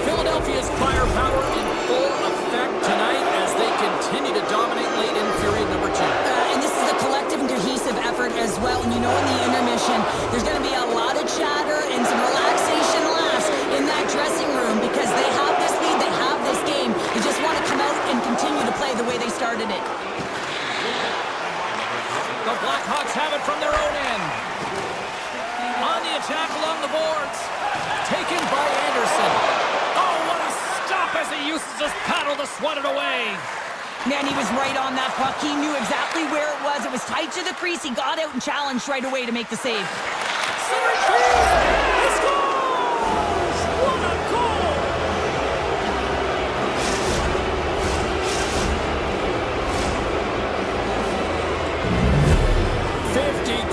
Philadelphia's firepower in full effect tonight as they continue to dominate late in period number 2. And this is a collective and cohesive effort as well. And you know in the intermission, there's going to be a lot of chatter and some relaxation laughs in that dressing room because they have this lead, they have this game. They just want to come out and continue to play the way they started it. The Blackhawks have it from their own end. On the attack along the boards. Taken by Anderson. Oh, what a stop as he uses his paddle to swat it away. Man, he was right on that puck. He knew exactly where it was. It was tight to the crease. He got out and challenged right away to make the save. Centering field! He scores! What a goal!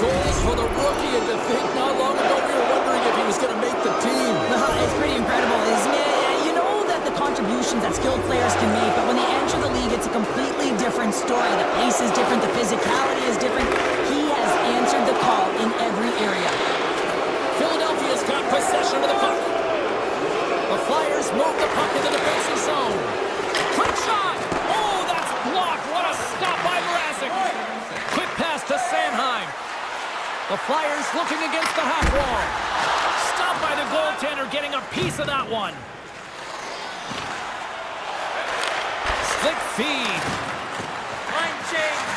Goals for the rookie, and to think not long ago we were wondering if he was going to make the team. It's pretty incredible, isn't it? You know that the contributions that skilled players can make, but when they enter the league, it's a completely different story. The pace is different, the physicality is different. He has answered the call in every area. Philadelphia's got possession of the puck. The Flyers move the puck in the defensive zone. Quick shot! Oh, that's blocked! What a stop by Mrazek! Quick pass to Sanheim. The Flyers looking against the half wall. Stopped by the goaltender, getting a piece of that one. Slick feed. Line change.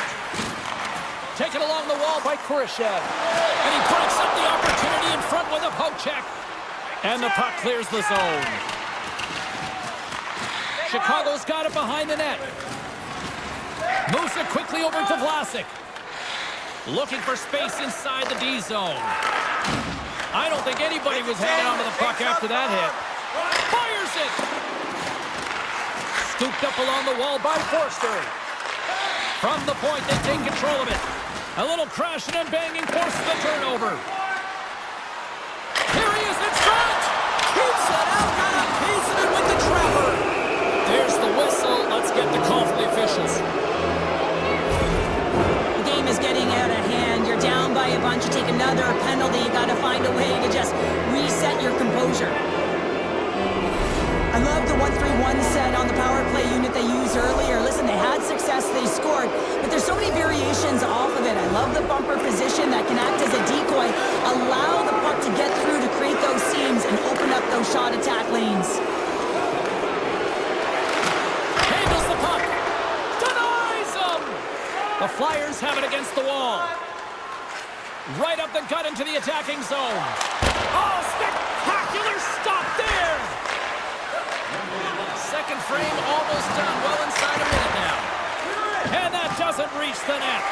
Taken along the wall by Kurashev. And he breaks up the opportunity in front with a poke check. And the puck clears the zone. Chicago's got it behind the net. Moves it quickly over to Vlasic. Looking for space inside the D zone. I don't think anybody was hanging on to the puck after that hit. Fires it! Scooped up along the wall by Forster. From the point, they take control of it. A little crashing and banging forces the turnover. Here he is in front! Keeps it out, got a piece of it with the trapper. There's the whistle. Let's get the call from the officials. The game is getting out of hand. You're down by a bunch. You take another penalty. You got to find a way to just reset your composure. I love the 1-3-1 set on the power play unit they used earlier. Listen, they had success, they scored, but there's so many variations off of it. I love the bumper position that can act as a decoy, allow the puck to get through to create those seams and open up those shot attack lanes. Handles the puck. Denies him. The Flyers have it against the wall. Right up the gut into the attacking zone. Oh, spectacular stop there. Second frame almost done. Well inside a minute now. And that doesn't reach the net.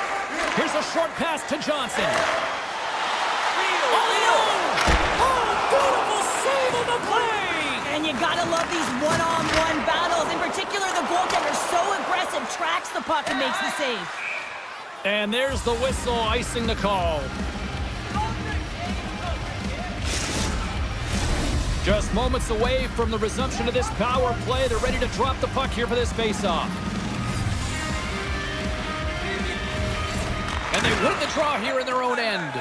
Here's a short pass to Johnson. Oh, beautiful save on the play. And you gotta love these one-on-one battles. In particular, the goaltender so aggressive, tracks the puck and makes the save. And there's the whistle icing the call. Just moments away from the resumption of this power play. They're ready to drop the puck here for this face-off. And they win the draw here in their own end.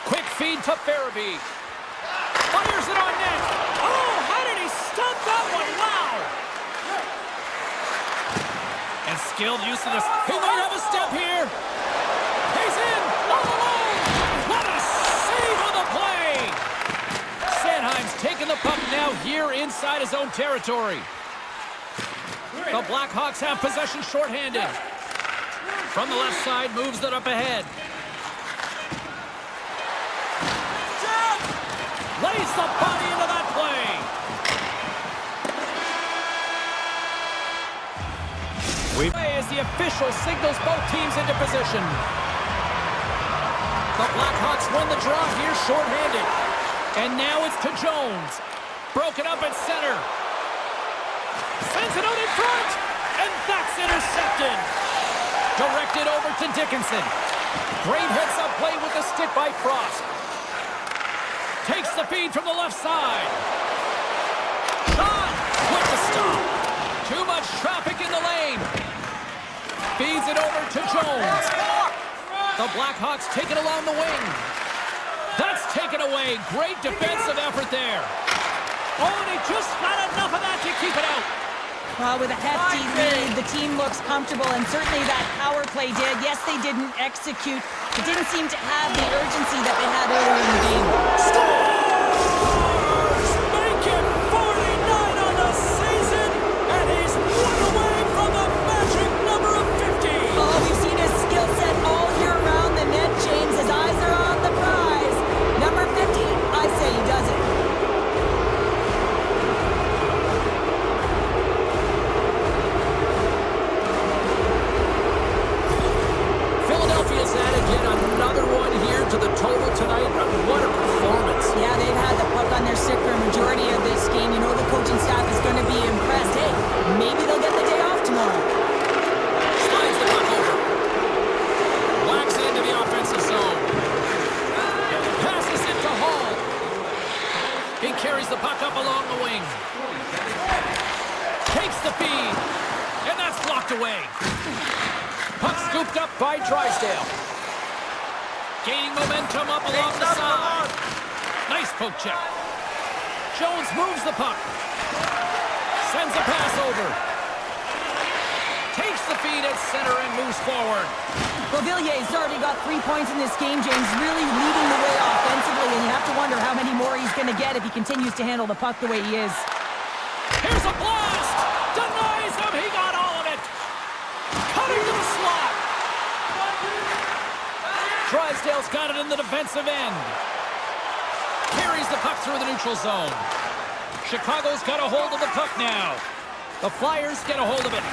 Quick feed to Farabee. Fires it on net. Oh, how did he stop that one? Wow. And skilled use of this. He might have a step here. He's in. All alone. What a save on the play. Sanheim's taking the puck now here inside his own territory. The Blackhawks have possession shorthanded. From the left side, moves it up ahead. Lays the body into that play. As the official signals both teams into position. The Blackhawks win the draw here shorthanded. And now it's to Jones. Broken up at center. Sends it out in front. And that's intercepted. Directed over to Dickinson. Great heads-up play with the stick by Frost. Takes the feed from the left side. Shot with the stop. Too much traffic in the lane. Feeds it over to Jones. The Blackhawks take it along the wing. That's taken away. Great defensive effort there. Oh, and he just got enough of that to keep it out. Well, with a hefty lead, the team looks comfortable, and certainly that power play did. Yes, they didn't execute. It didn't seem to have the urgency that they had earlier in the game. Scores! Make it 49 on the season, and he's one away from the magic number of 50. Oh, we've seen his skill set all year around the net, James. His eyes are on the prize. Number 50, I say he does it. Philadelphia's added yet another one here to the total tonight. What a performance. Yeah, they've had the puck on their stick for a majority of this game. You know the coaching staff is going to be impressed. Hey, maybe they'll get the day off tomorrow. Slides the puck over. Whacks it into the offensive zone. Passes it to Hall. He carries the puck up along the wing. Takes the feed. And that's blocked away. Puck scooped up by Drysdale. Gaining momentum up along the side. Nice poke check. Jones moves the puck. Sends a pass over. Takes the feed at center and moves forward. Well, Villier's already got 3 points in this game, James, really leading the way offensively, and you have to wonder how many more he's going to get if he continues to handle the puck the way he is. Here's a blast! Denies him! He got all of it! Cutting to the slot! Drysdale's got it in the defensive end. Carries the puck through the neutral zone. Chicago's got a hold of the puck now. The Flyers get a hold of it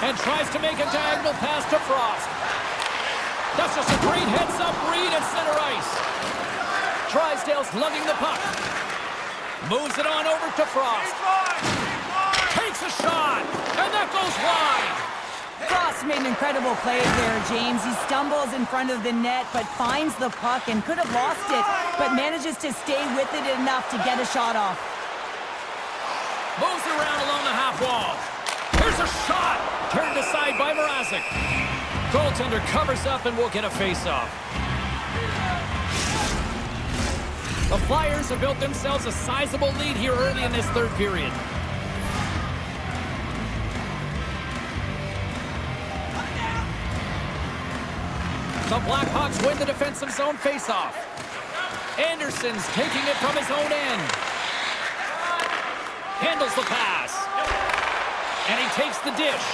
and tries to make a diagonal pass to Frost. That's just a great heads-up read at center ice. Drysdale's lugging the puck. Moves it on over to Frost. Takes a shot, and that goes wide. Frost made an incredible play there, James. He stumbles in front of the net, but finds the puck and could have lost it, but manages to stay with it enough to get a shot off. Moves around along the half wall. Here's a shot. Turned aside by Mrazek. Goaltender covers up and will get a face-off. The Flyers have built themselves a sizable lead here early in this third period. The Blackhawks win the defensive zone face-off. Anderson's taking it from his own end. Handles the pass. And he takes the dish.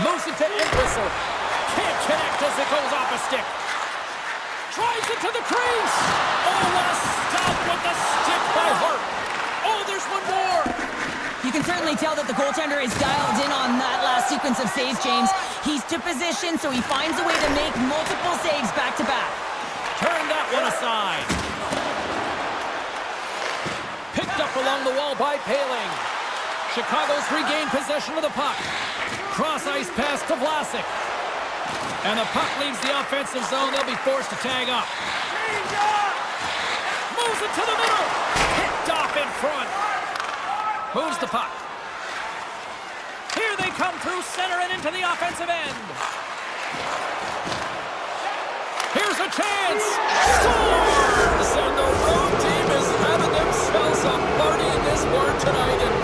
Moves it to Entwistle. Can't connect as it goes off a stick. Drives it to the crease. Oh, what a stop with the stick by Hart. Oh, there's one more. You can certainly tell that the goaltender is dialed in on that last sequence of saves, James. He's to position, so he finds a way to make multiple saves back-to-back. Turn that one aside. Picked up along the wall by Poehling. Chicago's regained possession of the puck. Cross-ice pass to Vlasic. And the puck leaves the offensive zone. They'll be forced to tag up. Moves it to the middle. Picked off in front. Moves the puck. Here they come through center and into the offensive end. Here's a chance. Scores! And the road team is having themselves a party in this bar tonight. And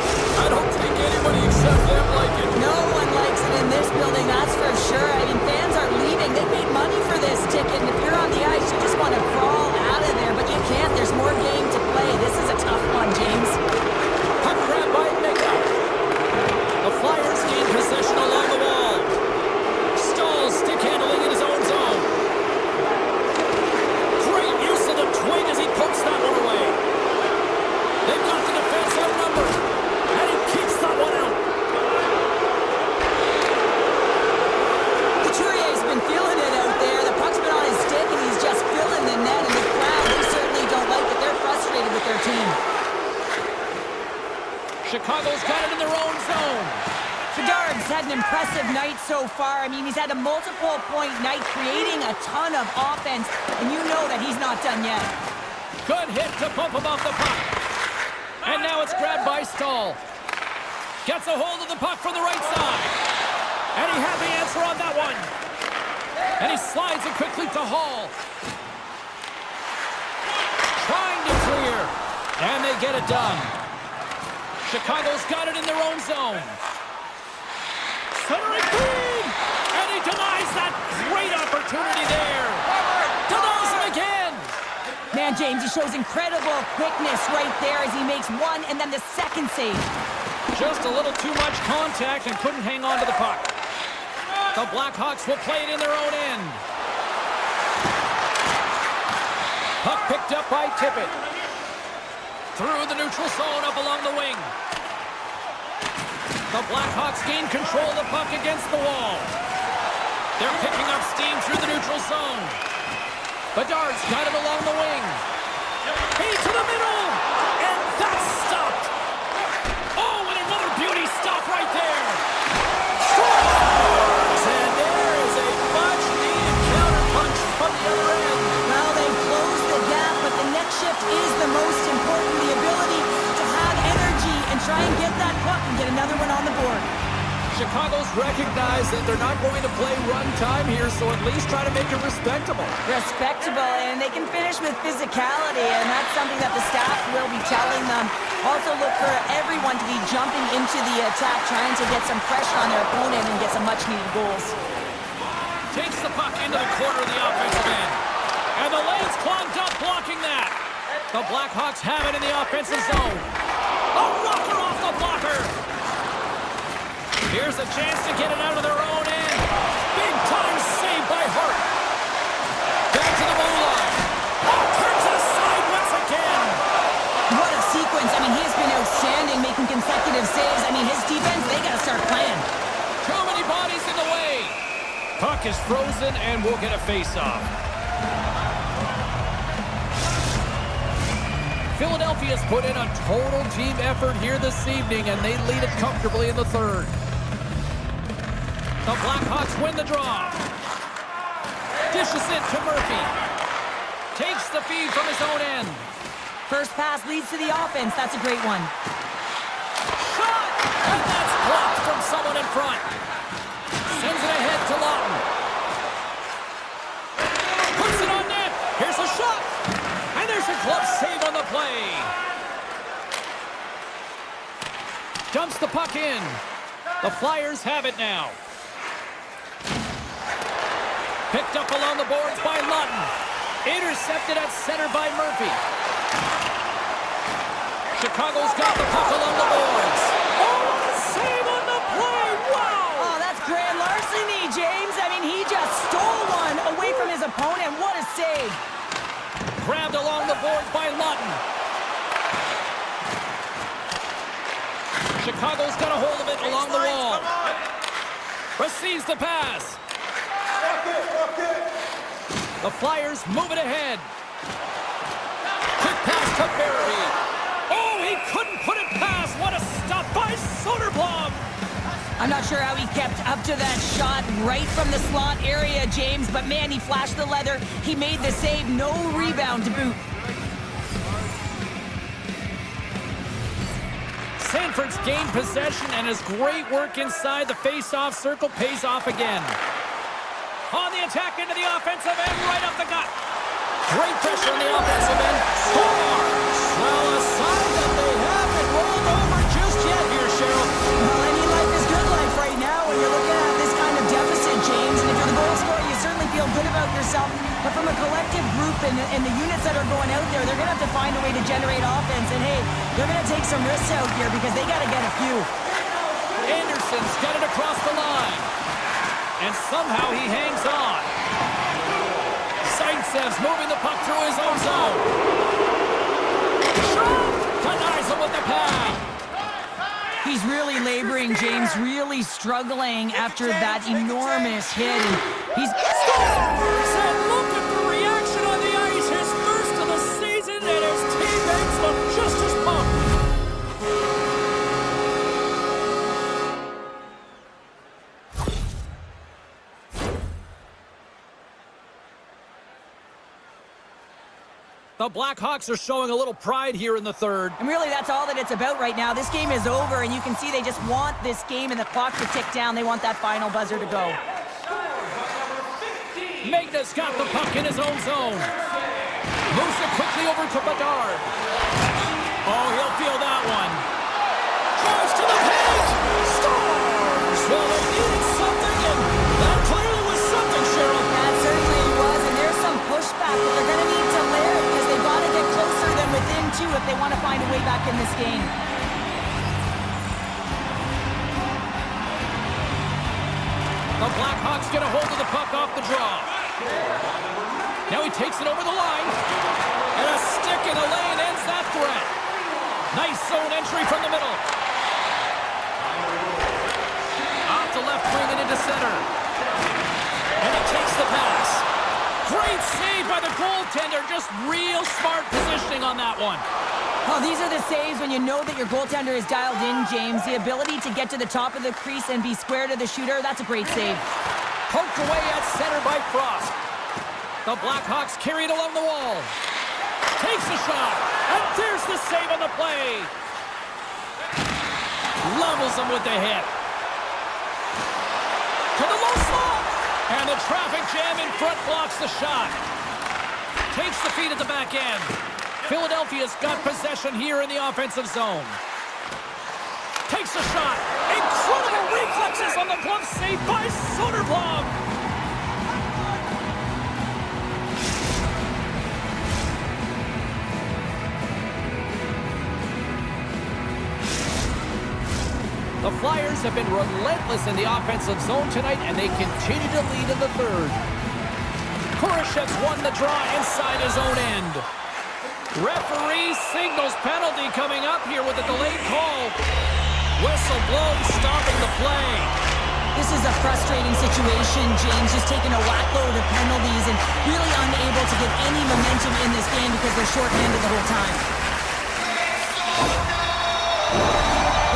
I don't think anybody except them like it. No one likes it in this building, that's for sure. I mean, fans are leaving. They paid money for this ticket. And if you're on the ice, you just want to crawl out of there. But you can't. There's more game to play. This is a tough one, James. Puck grab by Mega. The Flyers gain possession along the wall. Stahl's stick handling in his own zone. Great use of the twig as he pokes that one away. They've got the defense outnumbered. And he keeps that one out. Couturier's been feeling it out there. The puck's been on his stick, and he's just filling the net. And the crowd, they certainly don't like it. They're frustrated with their team. Chicago's got it in their own zone. Bedard's had an impressive night so far. I mean, he's had a multiple-point night, creating a ton of offense, and you know that he's not done yet. Good hit to bump him off the puck. And now it's grabbed by Stahl. Gets a hold of the puck from the right side. And he had the answer on that one. And he slides it quickly to Hall. Trying to clear. And they get it done. Chicago's got it in their own zone. Centering feed! And he denies that great opportunity there. Denies him again. Man, James, he shows incredible quickness right there as he makes one and then the second save. Just a little too much contact and couldn't hang on to the puck. The Blackhawks will play it in their own end. Puck picked up by Tippett. Through the neutral zone up along the wing. The Blackhawks gain control of the puck against the wall. They're picking up steam through the neutral zone. Bedard's got it along the wing. Feed to the middle. And that's stopped. Oh, and another beauty stop right there. Scores! And there is a much-needed counterpunch from the other end. Well, they closed the gap, but the next shift is the most important. The ability to have energy and try and get that puck and get another one on the board. Chicago's recognized that they're not going to play run time here, so at least try to make it respectable. Respectable, and they can finish with physicality, and that's something that the staff will be telling them. Also look for everyone to be jumping into the attack, trying to get some pressure on their opponent and get some much-needed goals. Takes the puck into the corner of the offensive end. And the lane's clogged up, blocking that. The Blackhawks have it in the offensive zone. A rocker off the blocker. Here's a chance to get it out of their own end. Big time save by Hart. Back to the blue line. Oh, turns it aside once again. puck is frozen, and we'll get a face-off. Philadelphia's put in a total team effort here this evening, and they lead it comfortably in the third. The Blackhawks win the draw. Dishes it to Murphy. Takes the feed from his own end. First pass leads to the offense. That's a great one. Shot! And that's blocked from someone in front. Sends it ahead to Lawton. Puts it on net. Here's a shot. And there's a glove save on the play. Dumps the puck in. The Flyers have it now. Picked up along the boards by Lawton. Intercepted at center by Murphy. Chicago's got the puck along the boards. Oh, save on the play. Wow! Oh, that's grand larceny, James. I mean, he just stole one away from his opponent. What a save. Grabbed along the boards by Lawton. Chicago's got a hold of it along the wall. Receives the pass. The Flyers move it ahead. Quick pass to Barry. Oh, he couldn't put it past. What a stop by Soderblom. I'm not sure how he kept up to that shot right from the slot area, James, but man, he flashed the leather. He made the save. No rebound to boot. Sanford's gained possession, and his great work inside the face-off circle pays off again. On the attack into the offensive end, right up the gut. Great pressure on the offensive end. Scores! Well, a sign that they haven't rolled over just yet here, Cheryl. Well, any life is good life right now when you're looking at this kind of deficit, James. And if you're the goal scorer, you certainly feel good about yourself. But from a collective group and the units that are going out there, they're going to have to find a way to generate offense. And, hey, they're going to take some risks out here because they got to get a few. Anderson's got it across the line. And somehow he hangs on. Zaitsev's moving the puck through his own zone. Denies him with the pad. He's really laboring, James, really struggling after that enormous hit. And he's... Scores! And look at the reaction on the ice. His first of the season, and his teammates look just as pumped. The Blackhawks are showing a little pride here in the third. And really, that's all that it's about right now. This game is over, and you can see they just want this game and the clock to tick down. They want that final buzzer to go. Magnus got the puck in his own zone. Moves it quickly over to Bedard. Oh, he'll feel that one. Drives to the paint. Scores! Well, they needed something, and that clearly was something, Cheryl. That certainly was, and there's some pushback that they're going to need to layer because they've got to get closer than within two if they want to find a way back in this game. The Blackhawks get a hold of the puck off the draw. Now he takes it over the line. And a stick in the lane ends that threat. Nice zone entry from the middle. Off the left wing and into center. And he takes the pass. Great save by the goaltender. Just real smart positioning on that one. Oh, these are the saves when you know that your goaltender is dialed in, James. The ability to get to the top of the crease and be square to the shooter, that's a great save. Poked away at center by Frost. The Blackhawks carry it along the wall. Takes a shot. And there's the save on the play. Levels him with the hit. To the low slot. And the traffic jam in front blocks the shot. Takes the feed at the back end. Philadelphia's got possession here in the offensive zone. Takes a shot. Incredible reflexes on the glove save by Soderblom. The Flyers have been relentless in the offensive zone tonight, and they continue to lead in the third. Kurashev's won the draw inside his own end. Referee signals penalty coming up here with a delayed call. Whistle blown, stopping the play. This is a frustrating situation, James, just taking a whackload of penalties and really unable to get any momentum in this game because they're shorthanded the whole time.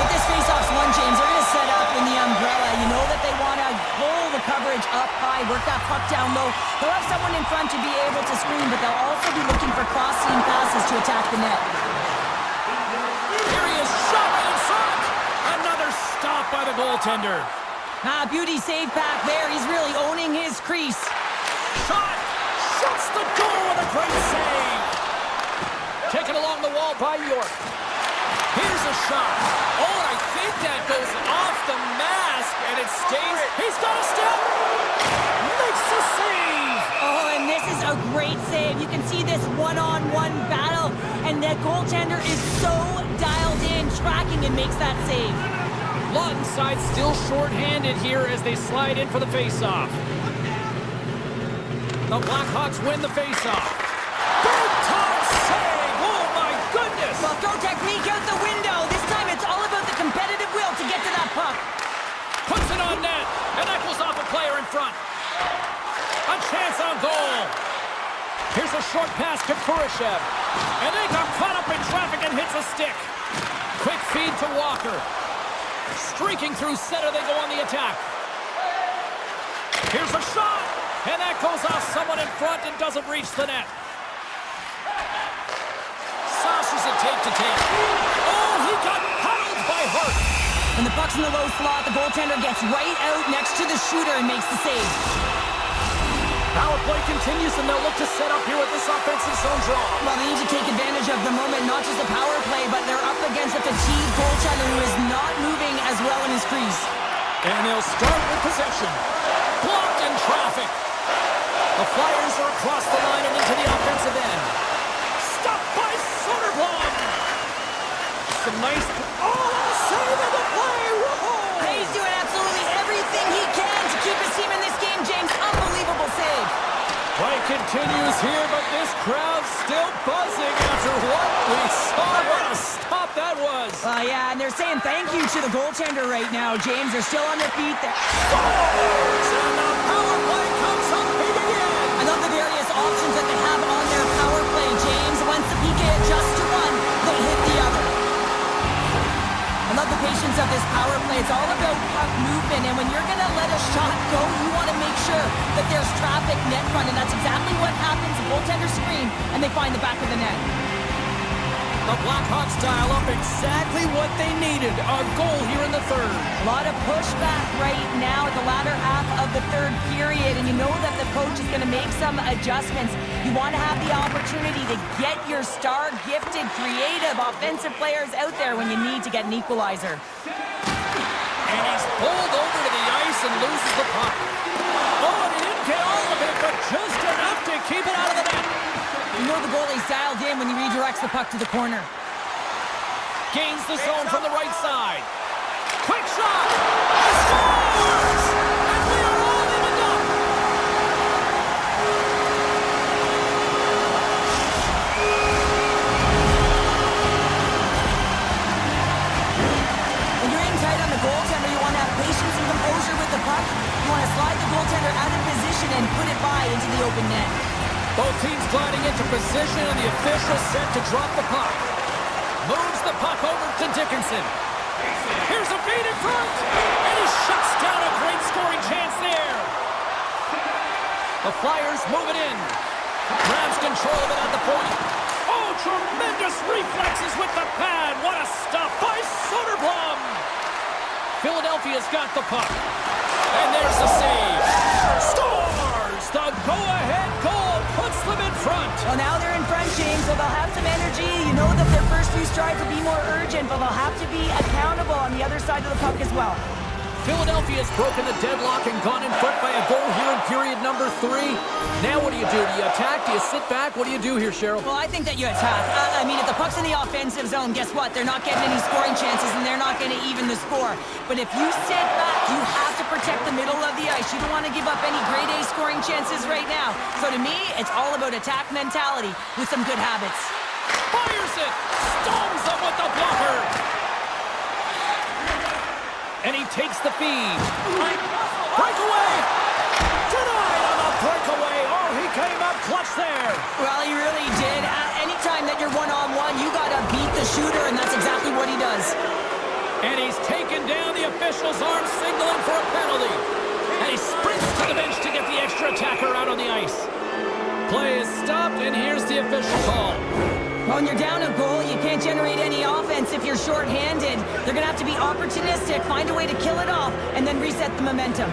With this face-off's won, James, they're going to set up in the umbrella. You know that they want to pull the coverage up high, work that puck down low. They'll have someone in front to be able to screen, but they'll also be looking for cross-seam passes to attack the net. Here he is, shot right in front. Another stop by the goaltender. Beauty save back there. He's really owning his crease. Shot! Shuts the door with a great save. Taken along the wall by York. Here's a shot. Oh, and I think that goes off the mask, and it stays. He's got a step. Makes the save. Oh, and this is a great save. You can see this one-on-one battle, and the goaltender is so dialed in, tracking, and makes that save. Lawton side still short-handed here as they slide in for the face-off. The Blackhawks win the face-off. Big-time save! Oh, my goodness! Well, throw technique out the window. This time it's all about the competitive will to get to that puck. Puts it on net, and that goes off a player in front. A chance on goal. Here's a short pass to Kurashev. And they got caught up in traffic and hits a stick. Quick feed to Walker. Streaking through center, they go on the attack. Here's a shot, and that goes off someone in front and doesn't reach the net. Saucers it tape to tape. Oh, he got puddled by Hart. When the puck's in the low slot, the goaltender gets right out next to the shooter and makes the save. Power play continues, and they'll look to set up here with this offensive zone draw. Well, they need to take advantage of the moment, not just the power play, but they're up against a fatigued goaltender who is not moving as well in his crease. And they'll start with possession. Blocked in traffic. The Flyers are across the line and into the offensive end. Stopped by Soderblom. Some nice... Oh, save of the play! Whoa! He's doing absolutely everything he can to keep his team in this game, James. Unbelievable save. Play continues here, but this crowd's still buzzing after what we saw. What a stop that was. Yeah, and they're saying thank you to the goaltender right now, James. They're still on their feet. Scores! And the power play comes up big again. I love the various options that they have on their power play, James. Once the PK adjusts to one, they hit the other. I love the patience of this power play. It's all about puck movement, and when you're going to let a shot go, you want to make sure that there's traffic net front, and that's exactly what happens. The goaltender screen, and they find the back of the net. The Blackhawks dial up exactly what they needed. A goal here in the third. A lot of pushback right now at the latter half of the third period, and you know that the coach is going to make some adjustments. You want to have the opportunity to get your star, gifted, creative, offensive players out there when you need to get an equalizer. And he's pulled over to the ice and loses the puck. Oh, and he didn't get all of it, but just enough to keep it out of the net. You know the goalie's dialed in when he redirects the puck to the corner. Gains the zone from the right side. Quick shot! He scores! And we are all in the dump! When you're in tight on the goaltender, you want to have patience and composure with the puck. You want to slide the goaltender out of position and put it by into the open net. Both teams gliding into position, and the official set to drop the puck. Moves the puck over to Dickinson. Here's a feed in front, and he shuts down a great scoring chance there. The Flyers move it in. Grabs control of it at the point. Oh, tremendous reflexes with the pad. What a stop by Soderblom. Philadelphia's got the puck. And there's the save. Scores! The go-ahead goal puts them in front. Well, now they're in front, James, so they'll have some energy. You know that their first few strides will be more urgent, but they'll have to be accountable on the other side of the puck as well. Philadelphia's broken the deadlock and gone in front by a goal here in period number 3. Now what do? Do you attack? Do you sit back? What do you do here, Cheryl? Well, I think that you attack. I mean, if the puck's in the offensive zone, guess what? They're not getting any scoring chances, and they're not going to even the score. But if you sit back, you have to protect the middle of the ice. You don't want to give up any grade A scoring chances right now. So to me, it's all about attack mentality with some good habits. Fires it! Stones them with the blocker! And he takes the feed. Breakaway! Denied on the breakaway. Oh, he came up clutch there. Well, he really did. Anytime that you're one-on-one, you got to beat the shooter, and that's exactly what he does. And he's taken down the official's arm, signaling for a penalty. And he sprints to the bench to get the extra attacker out on the ice. Play is stopped, and here's the official call. When you're down a goal, you can't generate any offense if you're shorthanded. They're going to have to be opportunistic, find a way to kill it off, and then reset the momentum.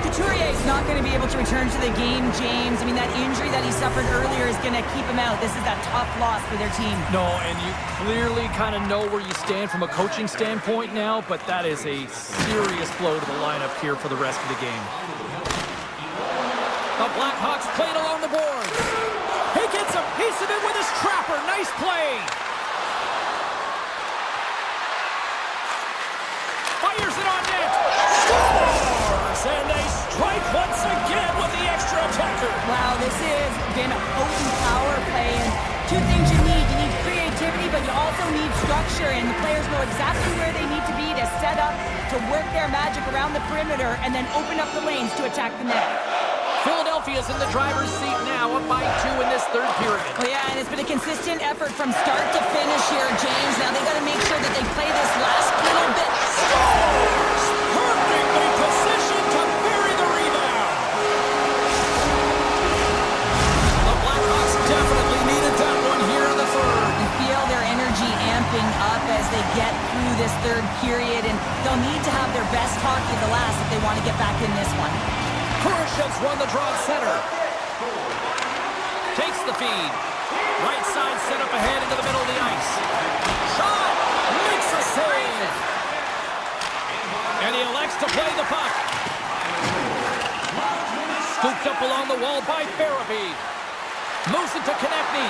Couturier's not going to be able to return to the game, James. I mean, that injury that he suffered earlier is going to keep him out. This is that tough loss for their team. No, and you clearly kind of know where you stand from a coaching standpoint now, but that is a serious blow to the lineup here for the rest of the game. The Blackhawks played along the boards. He gets a piece of it with his trapper. Nice play. Fires it on net. Scores! And a strike once again with the extra attacker. Wow, this has been a potent power play. And two things you need. You need creativity, but you also need structure. And the players know exactly where they need to be to set up, to work their magic around the perimeter, and then open up the lanes to attack the net. Philadelphia is in the driver's seat now, up by 2 in this third period. Well, yeah, and it's been a consistent effort from start to finish here, James. Now they got to make sure that they play this last little bit. Scores! Perfectly positioned to bury the rebound. The Blackhawks definitely needed that one here in the third. You feel their energy amping up as they get through this third period, and they'll need to have their best hockey at the last if they want to get back in this one. Kurashev's won the draw at center. Takes the feed. Right side set up ahead into the middle of the ice. Shot! Makes a save! And he elects to play the puck. Scooped up along the wall by Farabee. Moves it to Konechny.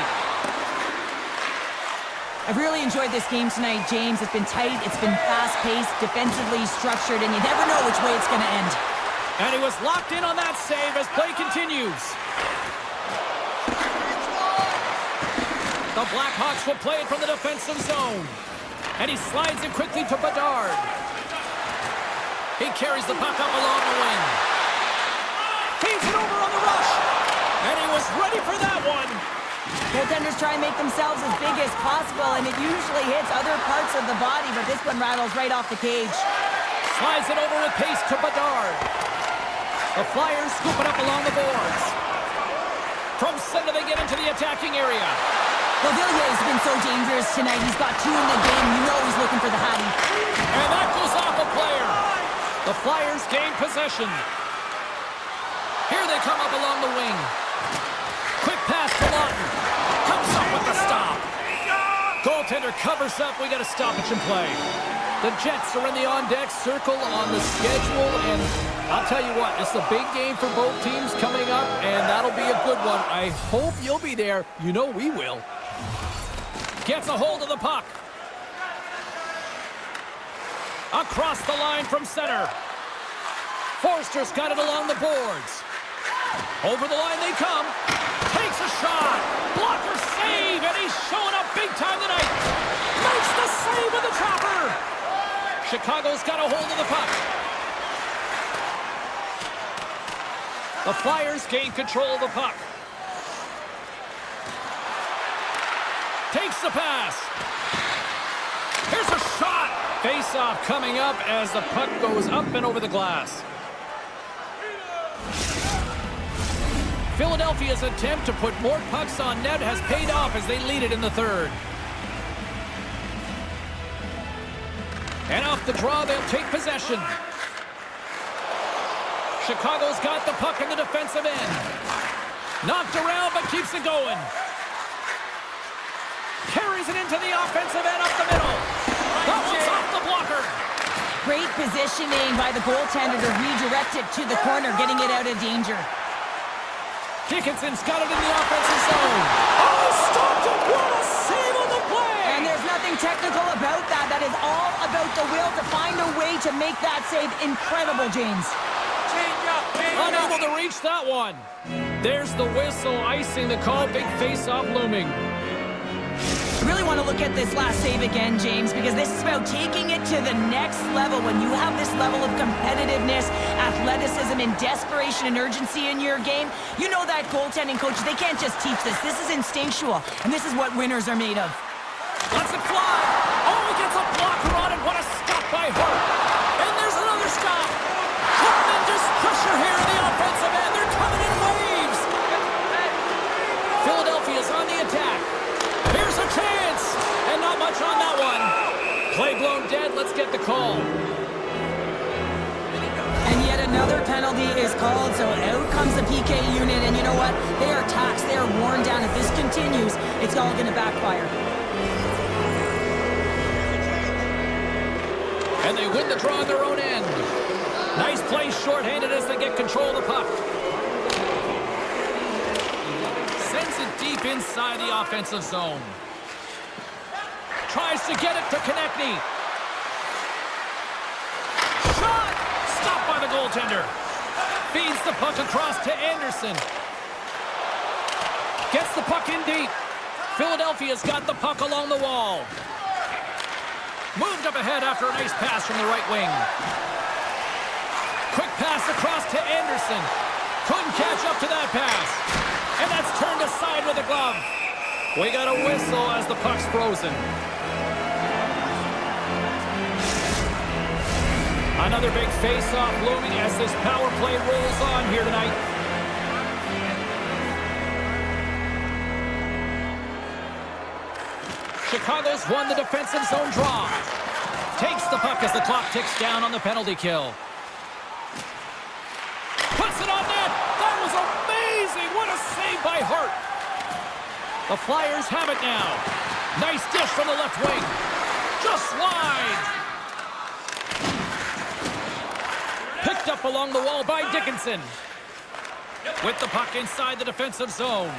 I've really enjoyed this game tonight, James. It's been tight, it's been fast-paced, defensively structured, and you never know which way it's going to end. And he was locked in on that save as play continues. The Blackhawks will play it from the defensive zone. And he slides it quickly to Bedard. He carries the puck up along the wing. Feeds it over on the rush. And he was ready for that one. Goaltenders try and make themselves as big as possible, and it usually hits other parts of the body, but this one rattles right off the cage. Slides it over with pace to Bedard. The Flyers scoop it up along the boards. From center, they get into the attacking area. Well, Villier's been so dangerous tonight. He's got 2 in the game. You know he's looking for the Hattie. And that goes off a player. The Flyers gain possession. Here they come up along the wing. Quick pass to Lawton. Comes up with the stop. Goaltender covers up. We got a stoppage in play. The Jets are in the on-deck circle on the schedule, and I'll tell you what, it's a big game for both teams coming up, and that'll be a good one. I hope you'll be there. You know we will. Gets a hold of the puck. Across the line from center. Forster's got it along the boards. Over the line they come. Takes a shot. Blocker save, and he's showing up big time tonight. Makes the save with the trapper. Chicago's got a hold of the puck. The Flyers gain control of the puck. Takes the pass. Here's a shot. Face-off coming up as the puck goes up and over the glass. Philadelphia's attempt to put more pucks on net has paid off as they lead it in the third. And off the draw, they'll take possession. Chicago's got the puck in the defensive end. Knocked around, but keeps it going. Carries it into the offensive end up the middle. That one's off the blocker. Great positioning by the goaltender to redirect it to the corner, getting it out of danger. Dickinson's got it in the offensive zone. Oh, stopped it! What a save on the play! And there's nothing technical about that. That is all about the will to find a way to make that save incredible, James. Unable to reach that one. There's the whistle, icing the call. Big face-off looming. Really want to look at this last save again, James, because this is about taking it to the next level. When you have this level of competitiveness, athleticism, and desperation and urgency in your game, you know that goaltending coaches, they can't just teach this. This is instinctual, and this is what winners are made of. Lets it fly. Oh, he gets a blocker on it. What a stop by Hart. And there's another stop. Tremendous pressure here in the offensive end. They're coming in waves. Philadelphia's on the attack. Here's a chance. And not much on that one. Play blown dead. Let's get the call. And yet another penalty is called, so out comes the PK unit. And you know what? They are taxed. They are worn down. If this continues, it's all going to backfire. And they win the draw on their own end. Nice play shorthanded as they get control of the puck. Sends it deep inside the offensive zone. Tries to get it to Konechny. Shot! Stopped by the goaltender. Feeds the puck across to Anderson. Gets the puck in deep. Philadelphia's got the puck along the wall. Moved up ahead after a nice pass from the right wing. Quick pass across to Anderson. Couldn't catch up to that pass. And that's turned aside with a glove. We got a whistle as the puck's frozen. Another big face-off looming as this power play rolls on here tonight. Chicago's won the defensive zone draw. Takes the puck as the clock ticks down on the penalty kill. Puts it on net. That was amazing. What a save by Hart. The Flyers have it now. Nice dish from the left wing. Just wide. Picked up along the wall by Dickinson. With the puck inside the defensive zone.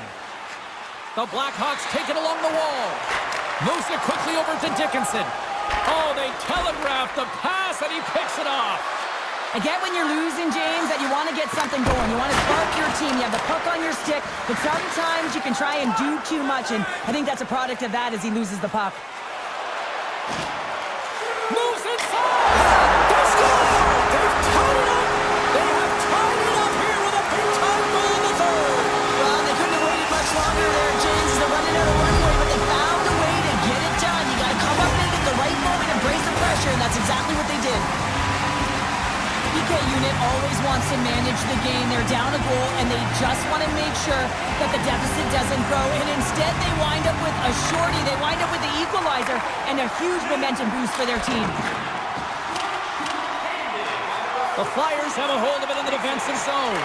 The Blackhawks take it along the wall. Moves it quickly over to Dickinson. Oh, they telegraphed the pass, and he picks it off. I get when you're losing, James, that you want to get something going. You want to spark your team. You have the puck on your stick, but sometimes you can try and do too much, and I think that's a product of that as he loses the puck. Moves inside! They score! They've tied it up! They have tied it up here with a big-time goal in the third! Well, they couldn't have waited much longer there, James. They're running out of runway, but they found a way to get it done. You got to come up big at the right moment and brace the pressure, and that's exactly what they did. PK unit always wants to manage the game. They're down a goal, and they just want to make sure that the deficit doesn't grow. And instead, they wind up with a shorty. They wind up with the equalizer and a huge momentum boost for their team. The Flyers have a hold of it in the defensive zone.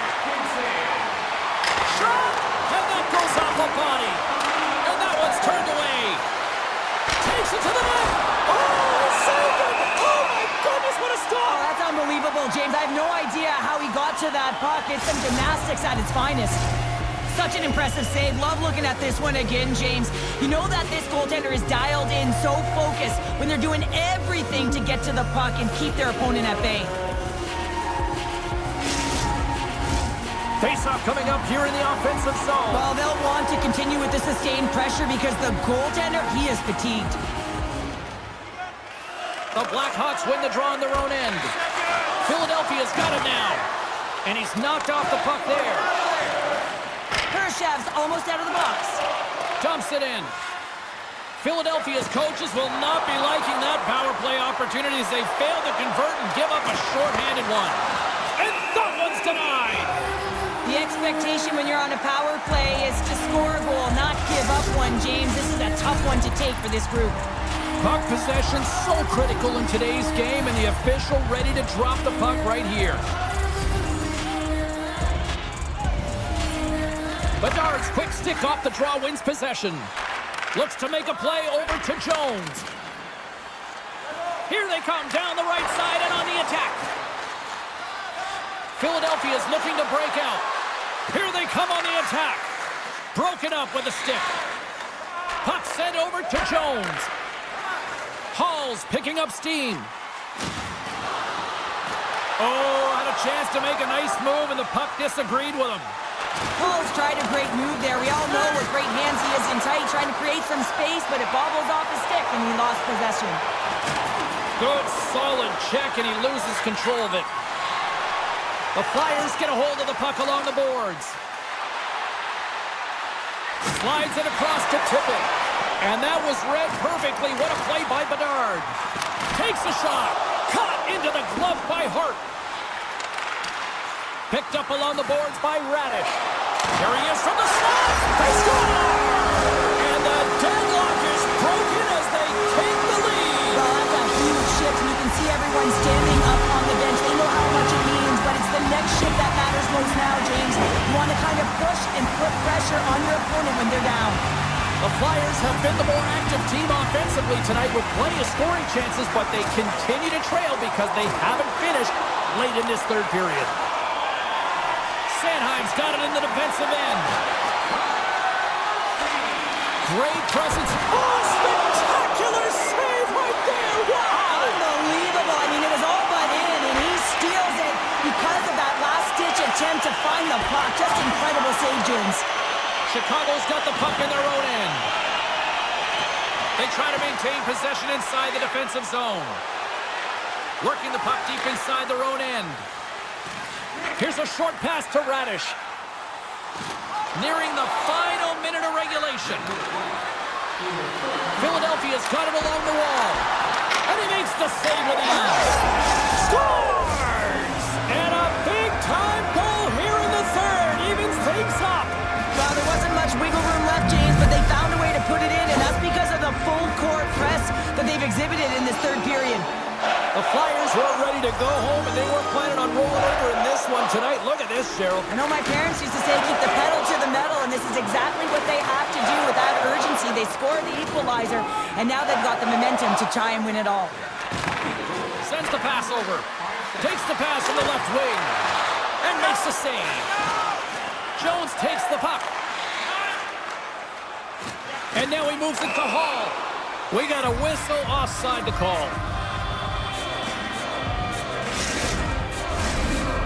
Shot! And that goes off the body. And that one's turned away. Takes it to the net. Oh, saved it! Oh, my goodness, what a Oh, stop! that's unbelievable, James. I have no idea how he got to that puck. It's some gymnastics at its finest. Such an impressive save. Love looking at this one again, James. You know that this goaltender is dialed in, so focused when they're doing everything to get to the puck and keep their opponent at bay. Face-off coming up here in the offensive zone. Well, they'll want to continue with the sustained pressure because the goaltender, he is fatigued. The Blackhawks win the draw on their own end. Philadelphia's got it now. And he's knocked off the puck there. Hershev's almost out of the box. Dumps it in. Philadelphia's coaches will not be liking that power play opportunity as they fail to convert and give up a shorthanded one. And that one's denied. The expectation when you're on a power play is to score a goal, not give up one, James. This is a tough one to take for this group. Puck possession so critical in today's game, and the official ready to drop the puck right here. Bedard's quick stick off the draw wins possession. Looks to make a play over to Jones. Here they come down the right side and on the attack. Philadelphia's looking to break out. Here they come on the attack. Broken up with a stick. Puck sent over to Jones. Hall's picking up steam. Oh, had a chance to make a nice move, and the puck disagreed with him. Paul's tried a great move there. We all know with great hands he is in tight, trying to create some space, but it bobbles off his stick and he lost possession. Good, solid check, and he loses control of it. The Flyers get a hold of the puck along the boards. Slides it across to Tippett. And that was read perfectly. What a play by Bedard. Takes a shot. Caught into the glove by Hart. Picked up along the boards by Radish. Here he is from the slot. They score! And the deadlock is broken as they take the lead. Well, that's a huge shift, and you can see everyone standing up on the bench. They know how much it means, but it's the next shift that matters most now, James. You want to kind of push and put pressure on your opponent when they're down. The Flyers have been the more active team offensively tonight with plenty of scoring chances, but they continue to trail because they haven't finished late in this third period. Sanheim's got it in the defensive end. Great presence. Oh, spectacular save right there. Wow! Unbelievable. I mean, it was all but in, and he steals it because of that last-ditch attempt to find the puck. Just incredible save, James. Chicago's got the puck in their own end. They try to maintain possession inside the defensive zone. Working the puck deep inside their own end. Here's a short pass to Radish. Nearing the final minute of regulation. Philadelphia's got it along the wall. And he makes the save with ease. Scores! And a big-time goal here in the third. Evens things up. Well, there wasn't much wiggle room left, James, but they found a way to put it in, and that's because of the full-court press that they've exhibited in this third period. The Flyers were ready to go home, and they weren't planning on rolling over in this one tonight. Look at this, Cheryl. I know my parents used to say keep the pedal to the metal, and this is exactly what they have to do with that urgency. They score the equalizer, and now they've got the momentum to try and win it all. Sends the pass over. Takes the pass from the left wing. And makes the save. Jones takes the puck. And now he moves it to Hall. We got a whistle offside to call.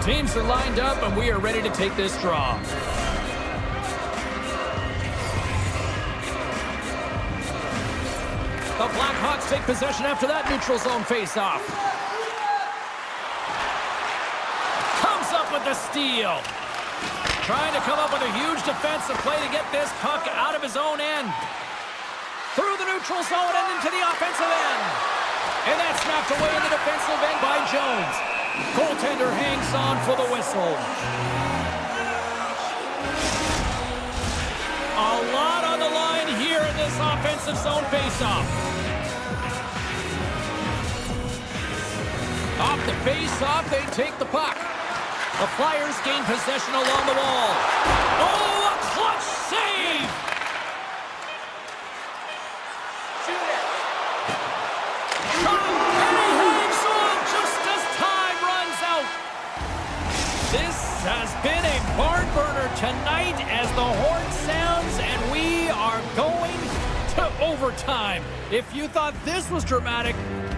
Teams are lined up, and we are ready to take this draw. The Blackhawks take possession after that neutral zone faceoff. Comes up with the steal. Trying to come up with a huge defensive play to get this puck out of his own end. Through the neutral zone and into the offensive end. And that's knocked away in the defensive end by Jones. Goaltender hangs on for the whistle. A lot on the line here in this offensive zone faceoff. Off the faceoff, they take the puck. The Flyers gain possession along the wall. Oh, a clutch save! And he hangs on just as time runs out. This has been a barn burner tonight as the horn sounds, and we are going to overtime. If you thought this was dramatic,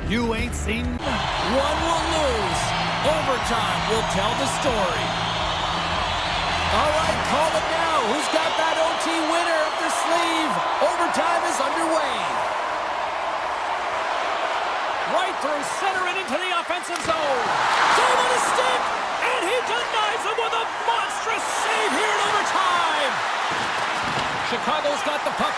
you ain't seen one will lose. Overtime will tell the story. All right, call it now. Who's got that OT winner up their sleeve? Overtime is underway. Right through center and into the offensive zone. Game on his stick, and he denies him with a monstrous save here in overtime. Chicago's got the puck